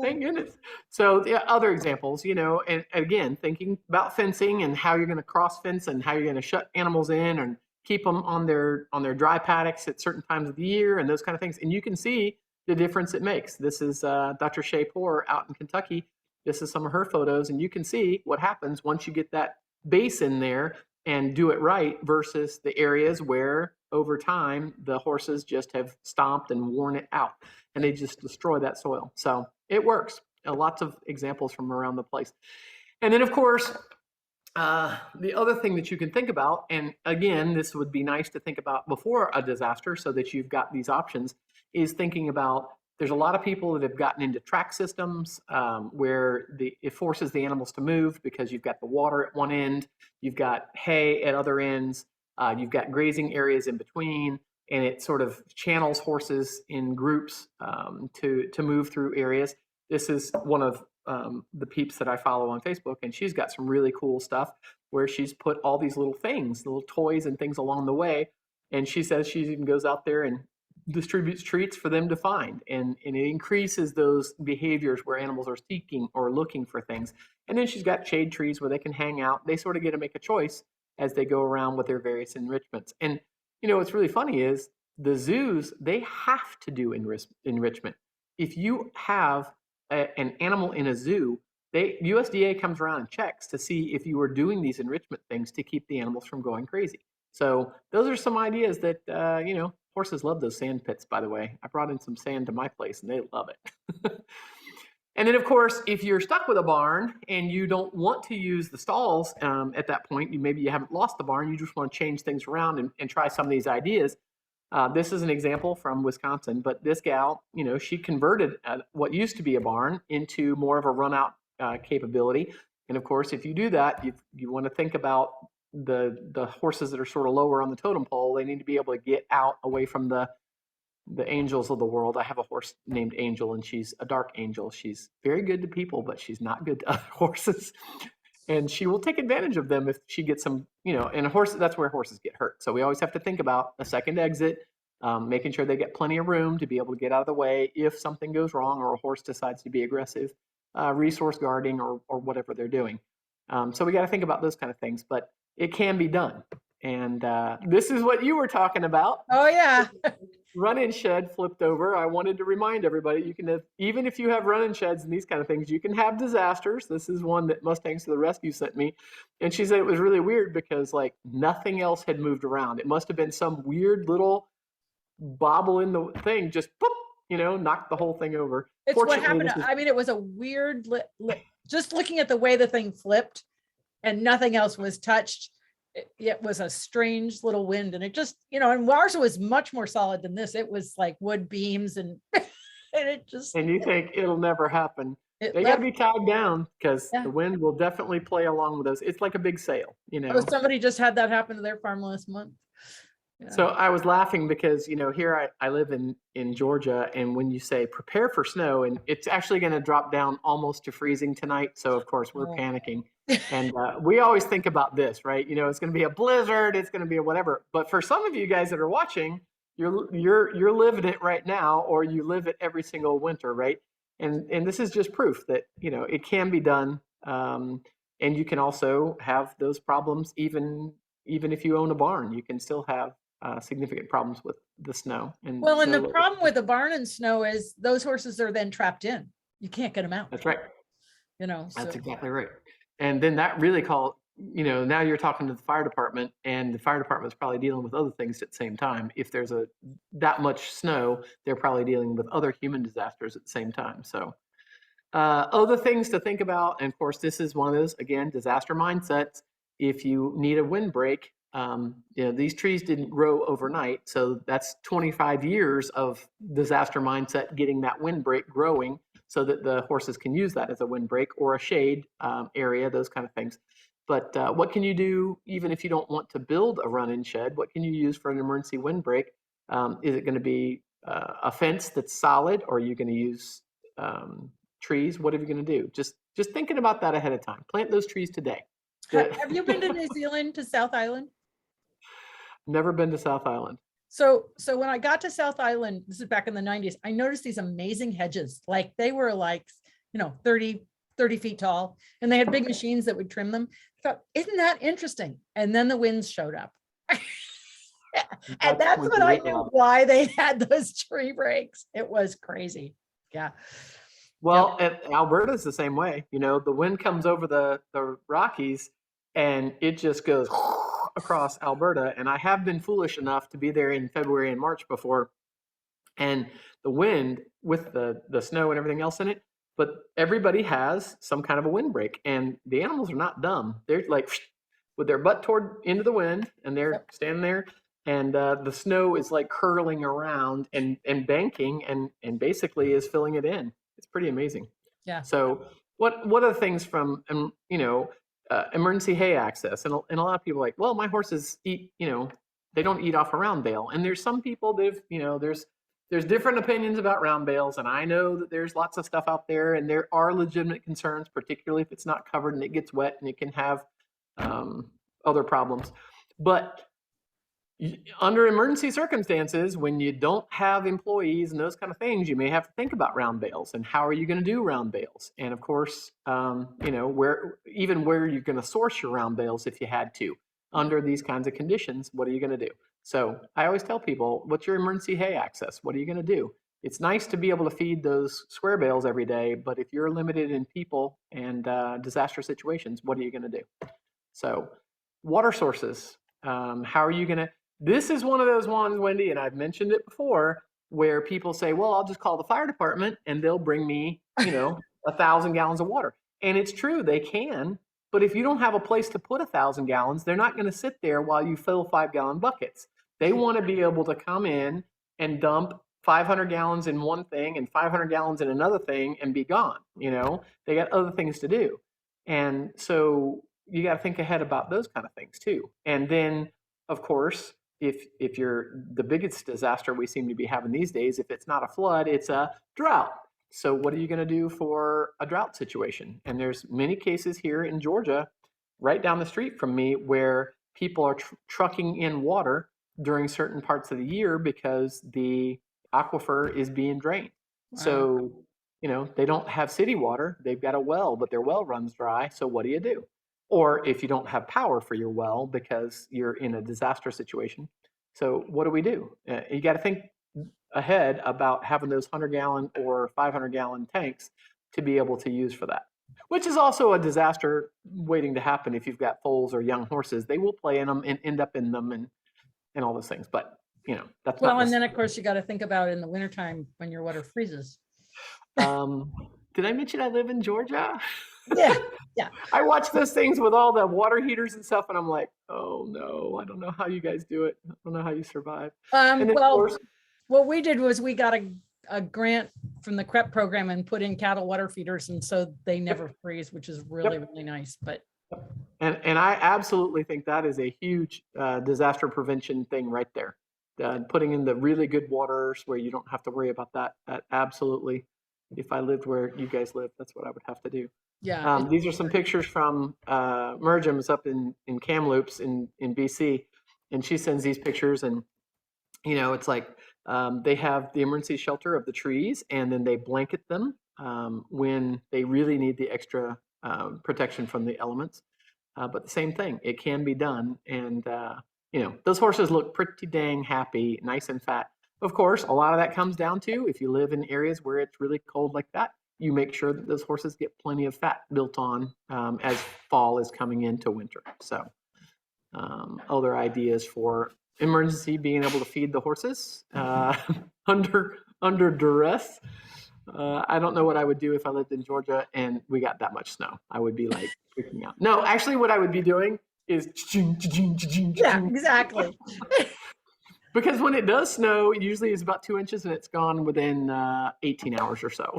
[SPEAKER 2] Thank goodness. So the other examples, and again, thinking about fencing and how you're going to cross fence and how you're going to shut animals in and keep them on their dry paddocks at certain times of the year and those kind of things. And you can see the difference it makes. This is Dr. Shay Poor out in Kentucky. This is some of her photos, and you can see what happens once you get that base in there and do it right versus the areas where over time the horses just have stomped and worn it out and they just destroy that soil. So it works. Lots of examples from around the place. And then of course, the other thing that you can think about, and again, this would be nice to think about before a disaster so that you've got these options, is thinking about there's a lot of people that have gotten into track systems where it forces the animals to move because you've got the water at one end, you've got hay at other ends, you've got grazing areas in between, and it sort of channels horses in groups to move through areas. This is one of the peeps that I follow on Facebook, and she's got some really cool stuff where she's put all these little things, little toys and things along the way. And she says she even goes out there and distributes treats for them to find. And it increases those behaviors where animals are seeking or looking for things. And then she's got shade trees where they can hang out. They sort of get to make a choice as they go around with their various enrichments. And, what's really funny is the zoos, they have to do enrichment. If you have an animal in a zoo, USDA comes around and checks to see if you are doing these enrichment things to keep the animals from going crazy. So those are some ideas that, horses love those sand pits, by the way. I brought in some sand to my place and they love it. And then, of course, if you're stuck with a barn and you don't want to use the stalls at that point, maybe you haven't lost the barn, you just want to change things around and try some of these ideas. This is an example from Wisconsin, but this gal, she converted what used to be a barn into more of a run-out capability. And of course, if you do that, you want to think about the horses that are sort of lower on the totem pole. They need to be able to get out away from the angels of the world. I have a horse named Angel, and she's a dark angel. She's very good to people, but she's not good to other horses. And she will take advantage of them if she gets some, and that's where horses get hurt. So we always have to think about a second exit, making sure they get plenty of room to be able to get out of the way if something goes wrong or a horse decides to be aggressive, resource guarding or whatever they're doing. So we got to think about those kind of things, but it can be done. And this is what you were talking about.
[SPEAKER 1] Oh, yeah.
[SPEAKER 2] Run-in shed flipped over. I wanted to remind everybody, you can have, even if you have run-in sheds and these kind of things, you can have disasters. This is one that Mustangs to the Rescue sent me. And she said it was really weird because like nothing else had moved around. It must have been some weird little bobble in the thing, just boop, knocked the whole thing over.
[SPEAKER 1] It's what happened. It was a weird, just looking at the way the thing flipped and nothing else was touched. It was a strange little wind, and it just, and ours was much more solid than this. It was like wood beams and it just.
[SPEAKER 2] And you think it'll never happen. They got to be tied down because the wind will definitely play along with those. It's like a big sail,
[SPEAKER 1] Oh, somebody just had that happen to their farm last month. Yeah.
[SPEAKER 2] So I was laughing because, here I live in Georgia, and when you say prepare for snow, and it's actually going to drop down almost to freezing tonight. So of course we're panicking, and we always think about this, right? It's going to be a blizzard, it's going to be a whatever. But for some of you guys that are watching, you're living it right now, or you live it every single winter, right? And this is just proof that it can be done, and you can also have those problems even if you own a barn. You can still have significant problems with the snow. And
[SPEAKER 1] the problem with the barn and snow is those horses are then trapped in. You can't get them out.
[SPEAKER 2] That's right.
[SPEAKER 1] That's
[SPEAKER 2] exactly right. And then that really now you're talking to the fire department, and the fire department is probably dealing with other things at the same time. If there's that much snow, they're probably dealing with other human disasters at the same time. So Other things to think about, and of course, this is one of those, again, disaster mindsets. If you need a windbreak, these trees didn't grow overnight. So that's 25 years of disaster mindset, getting that windbreak growing so that the horses can use that as a windbreak or a shade area, those kind of things. But what can you do even if you don't want to build a run-in shed? What can you use for an emergency windbreak? Is it going to be a fence that's solid, or are you going to use trees? What are you going to do? Just thinking about that ahead of time. Plant those trees today.
[SPEAKER 1] Have you been to New Zealand, to South Island?
[SPEAKER 2] Never been to South Island.
[SPEAKER 1] So when I got to South Island, this is back in the 90s, I noticed these amazing hedges. Like they were like, 30 feet tall, and they had big machines that would trim them. I thought, isn't that interesting? And then the winds showed up. And that's when I knew why they had those tree breaks. It was crazy. Yeah.
[SPEAKER 2] Well, Alberta's the same way. The wind comes over the Rockies and it just goes across Alberta. And I have been foolish enough to be there in February and March before. And the wind with the snow and everything else in it, but everybody has some kind of a windbreak, and the animals are not dumb. They're like with their butt toward into the wind, and they're standing there, and the snow is like curling around and banking and basically is filling it in. It's pretty amazing.
[SPEAKER 1] Yeah.
[SPEAKER 2] So what are the things from emergency hay access? And a lot of people are like, well, my horses eat, they don't eat off a round bale. And there's some people that there's different opinions about round bales, and I know that there's lots of stuff out there, and there are legitimate concerns, particularly if it's not covered and it gets wet and it can have other problems. But under emergency circumstances, when you don't have employees and those kind of things, you may have to think about round bales and how are you going to do round bales, and of course, where you're going to source your round bales if you had to under these kinds of conditions. What are you going to do? So I always tell people, what's your emergency hay access? What are you going to do? It's nice to be able to feed those square bales every day, but if you're limited in people and disaster situations, what are you going to do? So water sources, how are you going to? This is one of those ones, Wendy, and I've mentioned it before, where people say, well, I'll just call the fire department and they'll bring me, 1,000 gallons of water. And it's true, they can. But if you don't have a place to put 1,000 gallons, they're not going to sit there while you fill 5-gallon buckets. They want to be able to come in and dump 500 gallons in one thing and 500 gallons in another thing and be gone. They got other things to do. And so you got to think ahead about those kind of things too. And then, of course, if you're the biggest disaster we seem to be having these days, if it's not a flood, it's a drought. So what are you going to do for a drought situation? And there's many cases here in Georgia, right down the street from me, where people are trucking in water during certain parts of the year because the aquifer is being drained. Wow. So, they don't have city water. They've got a well, but their well runs dry. So what do you do? Or if you don't have power for your well because you're in a disaster situation. So what do we do? You got to think ahead about having those 100-gallon or 500-gallon tanks to be able to use for that, which is also a disaster waiting to happen. If you've got foals or young horses, they will play in them and end up in them and all those things. But, that's
[SPEAKER 1] well, and then of course you got to think about in the wintertime when your water freezes.
[SPEAKER 2] Did I mention I live in Georgia?
[SPEAKER 1] Yeah.
[SPEAKER 2] I watch those things with all the water heaters and stuff, and I'm like, oh no, I don't know how you guys do it. I don't know how you survive.
[SPEAKER 1] What we did was we got a grant from the CREP program and put in cattle water feeders, and so they never freeze, which is really really nice. But
[SPEAKER 2] and I absolutely think that is a huge disaster prevention thing right there. Putting in the really good waters where you don't have to worry about that. That absolutely. If I lived where you guys live, that's what I would have to do.
[SPEAKER 1] Yeah.
[SPEAKER 2] These are some pictures from Mergem's up in Kamloops in BC, and she sends these pictures, and it's like they have the emergency shelter of the trees, and then they blanket them when they really need the extra protection from the elements. But the same thing, it can be done, and those horses look pretty dang happy, nice and fat. Of course, a lot of that comes down to if you live in areas where it's really cold like that, you make sure that those horses get plenty of fat built on as fall is coming into winter. So other ideas for emergency, being able to feed the horses under duress. I don't know what I would do if I lived in Georgia and we got that much snow. I would be like freaking out. No, actually, what I would be doing is
[SPEAKER 1] Yeah, exactly.
[SPEAKER 2] because when it does snow, it usually is about 2 inches and it's gone within 18 hours or so.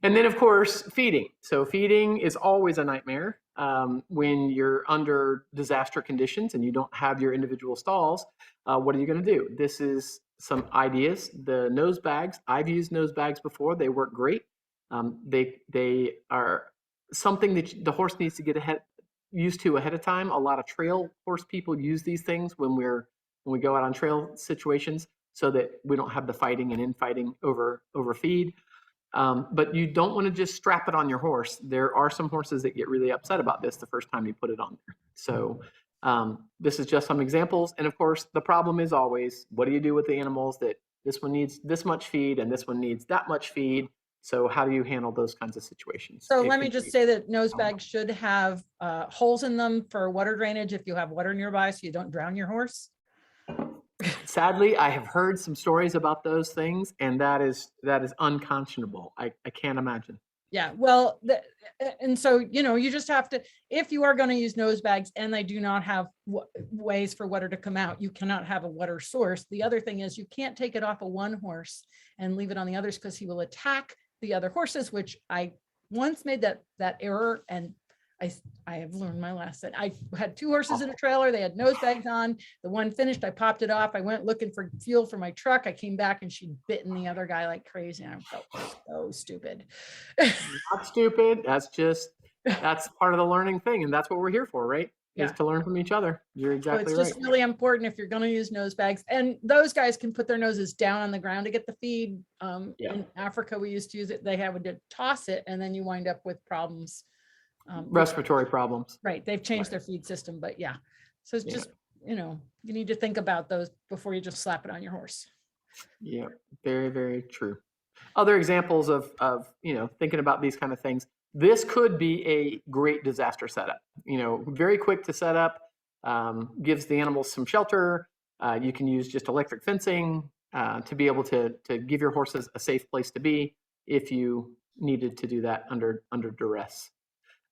[SPEAKER 2] And then, of course, feeding. So feeding is always a nightmare when you're under disaster conditions and you don't have your individual stalls. What are you going to do? This is some ideas. The nose bags. I've used nose bags before. They work great. They are something that the horse needs to get used to ahead of time. A lot of trail horse people use these things when we go out on trail situations, so that we don't have the fighting and infighting over feed. But you don't want to just strap it on your horse. There are some horses that get really upset about this the first time you put it on there. So this is just some examples. And of course, the problem is always, what do you do with the animals that this one needs this much feed and this one needs that much feed? So how do you handle those kinds of situations?
[SPEAKER 1] So let me just say that nose bags should have holes in them for water drainage if you have water nearby, so you don't drown your horse.
[SPEAKER 2] Sadly, I have heard some stories about those things, and that is unconscionable. I can't imagine.
[SPEAKER 1] Yeah, well, and so, you just have to, if you are going to use nose bags and they do not have ways for water to come out, you cannot have a water source. The other thing is you can't take it off of one horse and leave it on the others, because he will attack the other horses, which I once made that error, and I have learned my lesson. I had 2 horses in a trailer. They had nose bags on. The one finished, I popped it off. I went looking for fuel for my truck. I came back and she'd bitten the other guy like crazy. And I felt so stupid.
[SPEAKER 2] Not stupid. That's part of the learning thing. And that's what we're here for, right?
[SPEAKER 1] Yeah.
[SPEAKER 2] Is to learn from each other. You're exactly right.
[SPEAKER 1] It's just really important if you're going to use nose bags. And those guys can put their noses down on the ground to get the feed. In Africa, we used to use it. They have to toss it, and then you wind up with problems.
[SPEAKER 2] Respiratory problems.
[SPEAKER 1] Right. They've changed their feed system, but yeah. So it's just, you need to think about those before you just slap it on your horse.
[SPEAKER 2] Yeah, very, very true. Other examples of thinking about these kind of things. This could be a great disaster setup. Very quick to set up, gives the animals some shelter. You can use just electric fencing to be able to give your horses a safe place to be if you needed to do that under duress.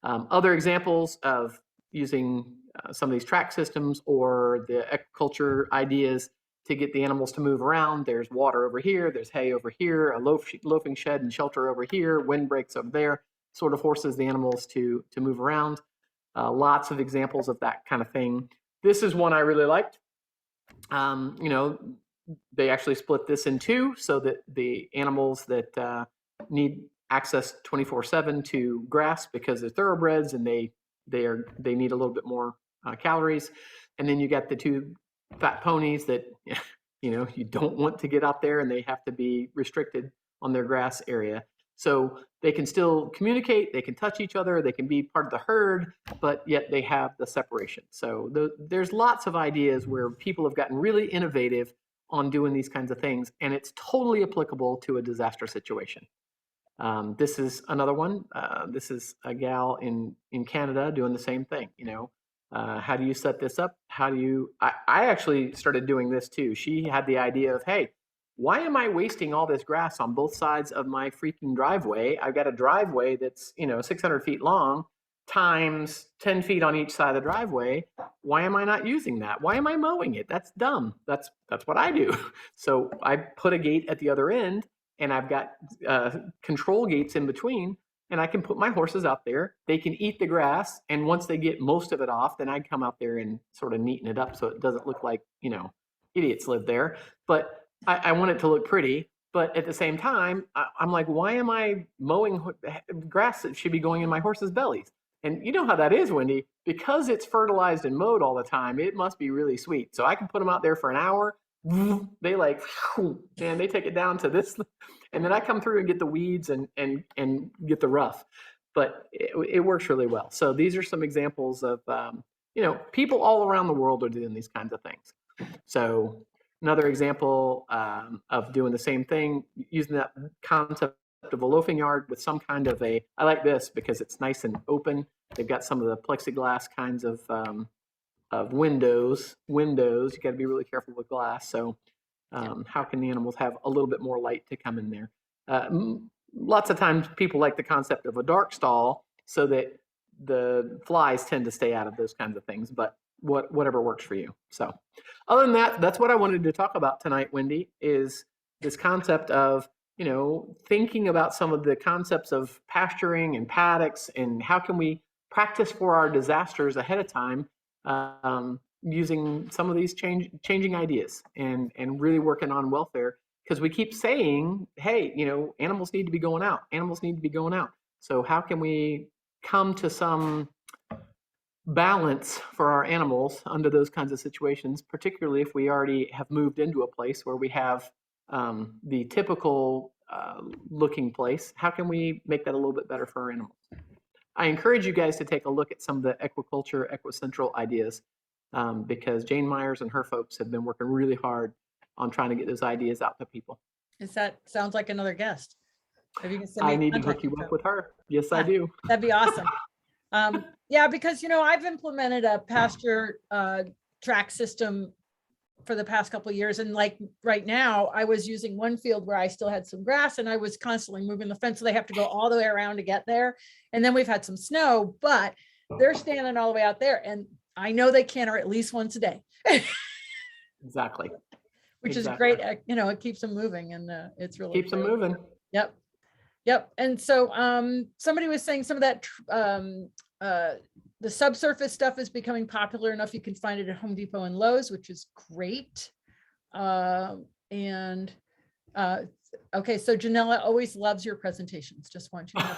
[SPEAKER 2] Other examples of using some of these track systems or the aquaculture ideas to get the animals to move around. There's water over here, there's hay over here, a loafing shed and shelter over here, windbreaks over there, sort of forces the animals to move around. Lots of examples of that kind of thing. This is one I really liked. They actually split this in 2 so that the animals that need access 24/7 to grass because they're thoroughbreds and they need a little bit more calories. And then you got the 2 fat ponies that you don't want to get out there, and they have to be restricted on their grass area. So they can still communicate, they can touch each other, they can be part of the herd, but yet they have the separation. So there's lots of ideas where people have gotten really innovative on doing these kinds of things, and it's totally applicable to a disaster situation. This is another one. This is a gal in Canada doing the same thing. How do you set this up? I actually started doing this too. She had the idea of, hey, why am I wasting all this grass on both sides of my freaking driveway? I've got a driveway that's 600 feet long times 10 feet on each side of the driveway. Why am I not using that? Why am I mowing it? That's dumb. That's what I do. So I put a gate at the other end, and I've got control gates in between, and I can put my horses out there. They can eat the grass, and once they get most of it off, then I come out there and sort of neaten it up so it doesn't look like idiots live there. But I want it to look pretty. But at the same time, I'm like, why am I mowing grass that should be going in my horses' bellies? And you know how that is, Wendy, because it's fertilized and mowed all the time. It must be really sweet. So I can put them out there for an hour. They they take it down to this, and then I come through and get the weeds and get the rough, but it works really well. So these are some examples of people all around the world are doing these kinds of things. So another example of doing the same thing, using that concept of a loafing yard with some kind of I like this because it's nice and open. They've got some of the plexiglass kinds of windows. You got to be really careful with glass. So How can the animals have a little bit more light to come in there? Lots of times people like the concept of a dark stall so that the flies tend to stay out of those kinds of things, but whatever works for you. So other than that, that's what I wanted to talk about tonight, Wendy, is this concept of, thinking about some of the concepts of pasturing and paddocks and how can we practice for our disasters ahead of time, using some of these changing ideas and really working on welfare, because we keep saying, hey, animals need to be going out. Animals need to be going out. So how can we come to some balance for our animals under those kinds of situations, particularly if we already have moved into a place where we have the typical looking place? How can we make that a little bit better for our animals? I encourage you guys to take a look at some of the equiculture, equicentral ideas, because Jane Myers and her folks have been working really hard on trying to get those ideas out to people.
[SPEAKER 1] Sounds like another guest. If you can send
[SPEAKER 2] I
[SPEAKER 1] me
[SPEAKER 2] need to hook you up with her. Yes, I do.
[SPEAKER 1] That'd be awesome. Yeah, because I've implemented a pasture track system for the past couple of years, and like right now I was using one field where I still had some grass and I was constantly moving the fence, so they have to go all the way around to get there. And then we've had some snow, but they're standing all the way out there, and I know they canter at least once a day.
[SPEAKER 2] Exactly.
[SPEAKER 1] Which is great. It keeps them moving, and it's really
[SPEAKER 2] keeps them moving.
[SPEAKER 1] Yep. And so somebody was saying some of that the subsurface stuff is becoming popular enough. You can find it at Home Depot and Lowe's, which is great. Okay, so Janella always loves your presentations. Just want you to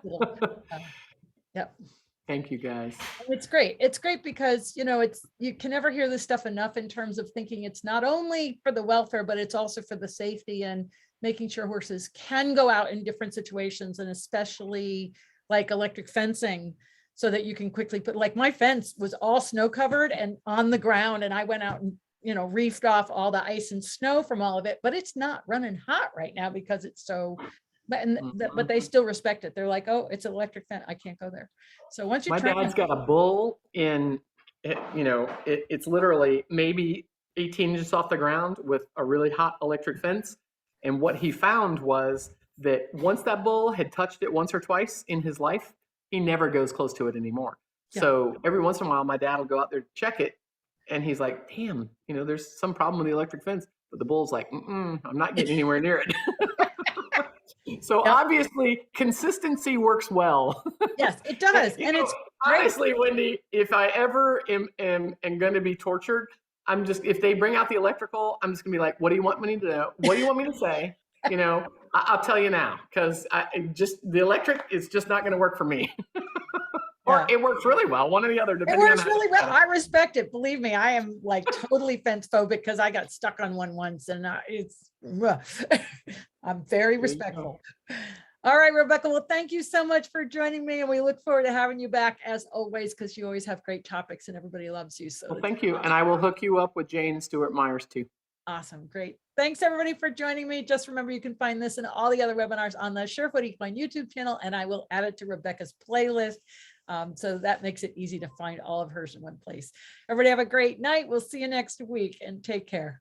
[SPEAKER 1] know. Yep.
[SPEAKER 2] Thank you, guys.
[SPEAKER 1] It's great. It's great because, you can never hear this stuff enough in terms of thinking it's not only for the welfare, but it's also for the safety and making sure horses can go out in different situations, and especially like electric fencing, so that you can quickly put, like my fence was all snow covered and on the ground, and I went out and, reefed off all the ice and snow from all of it, but it's not running hot right now because it's so, but they still respect it. They're like, oh, it's an electric fence, I can't go there. So once you
[SPEAKER 2] my dad's got a bull in, it's literally maybe 18 inches off the ground with a really hot electric fence. And what he found was that once that bull had touched it once or twice in his life, he never goes close to it anymore. Yeah. So every once in a while, my dad will go out there to check it, and he's like, damn, there's some problem with the electric fence. But the bull's like, I'm not getting anywhere near it. So obviously, consistency works well.
[SPEAKER 1] Yes, it does. And it's
[SPEAKER 2] honestly, Wendy, if I ever am going to be tortured, if they bring out the electrical, I'm just gonna be like, what do you want me to know? What do you want me to say? I'll tell you now, because the electric is just not gonna work for me. Or it works really well, one or the other.
[SPEAKER 1] It works really well. I respect it. Believe me, I am like totally fence phobic because I got stuck on one once, and it's rough. I'm very respectful. All right, Rebecca. Well, thank you so much for joining me, and we look forward to having you back as always, because you always have great topics and everybody loves you. So
[SPEAKER 2] thank you. Awesome. And I will hook you up with Jane Stewart Myers too.
[SPEAKER 1] Awesome. Great. Thanks everybody for joining me. Just remember, you can find this and all the other webinars on the Surefoot Equine YouTube channel, and I will add it to Rebecca's playlist. So that makes it easy to find all of hers in one place. Everybody have a great night. We'll see you next week, and take care.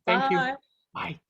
[SPEAKER 2] Thank
[SPEAKER 1] Bye.
[SPEAKER 2] you. Bye.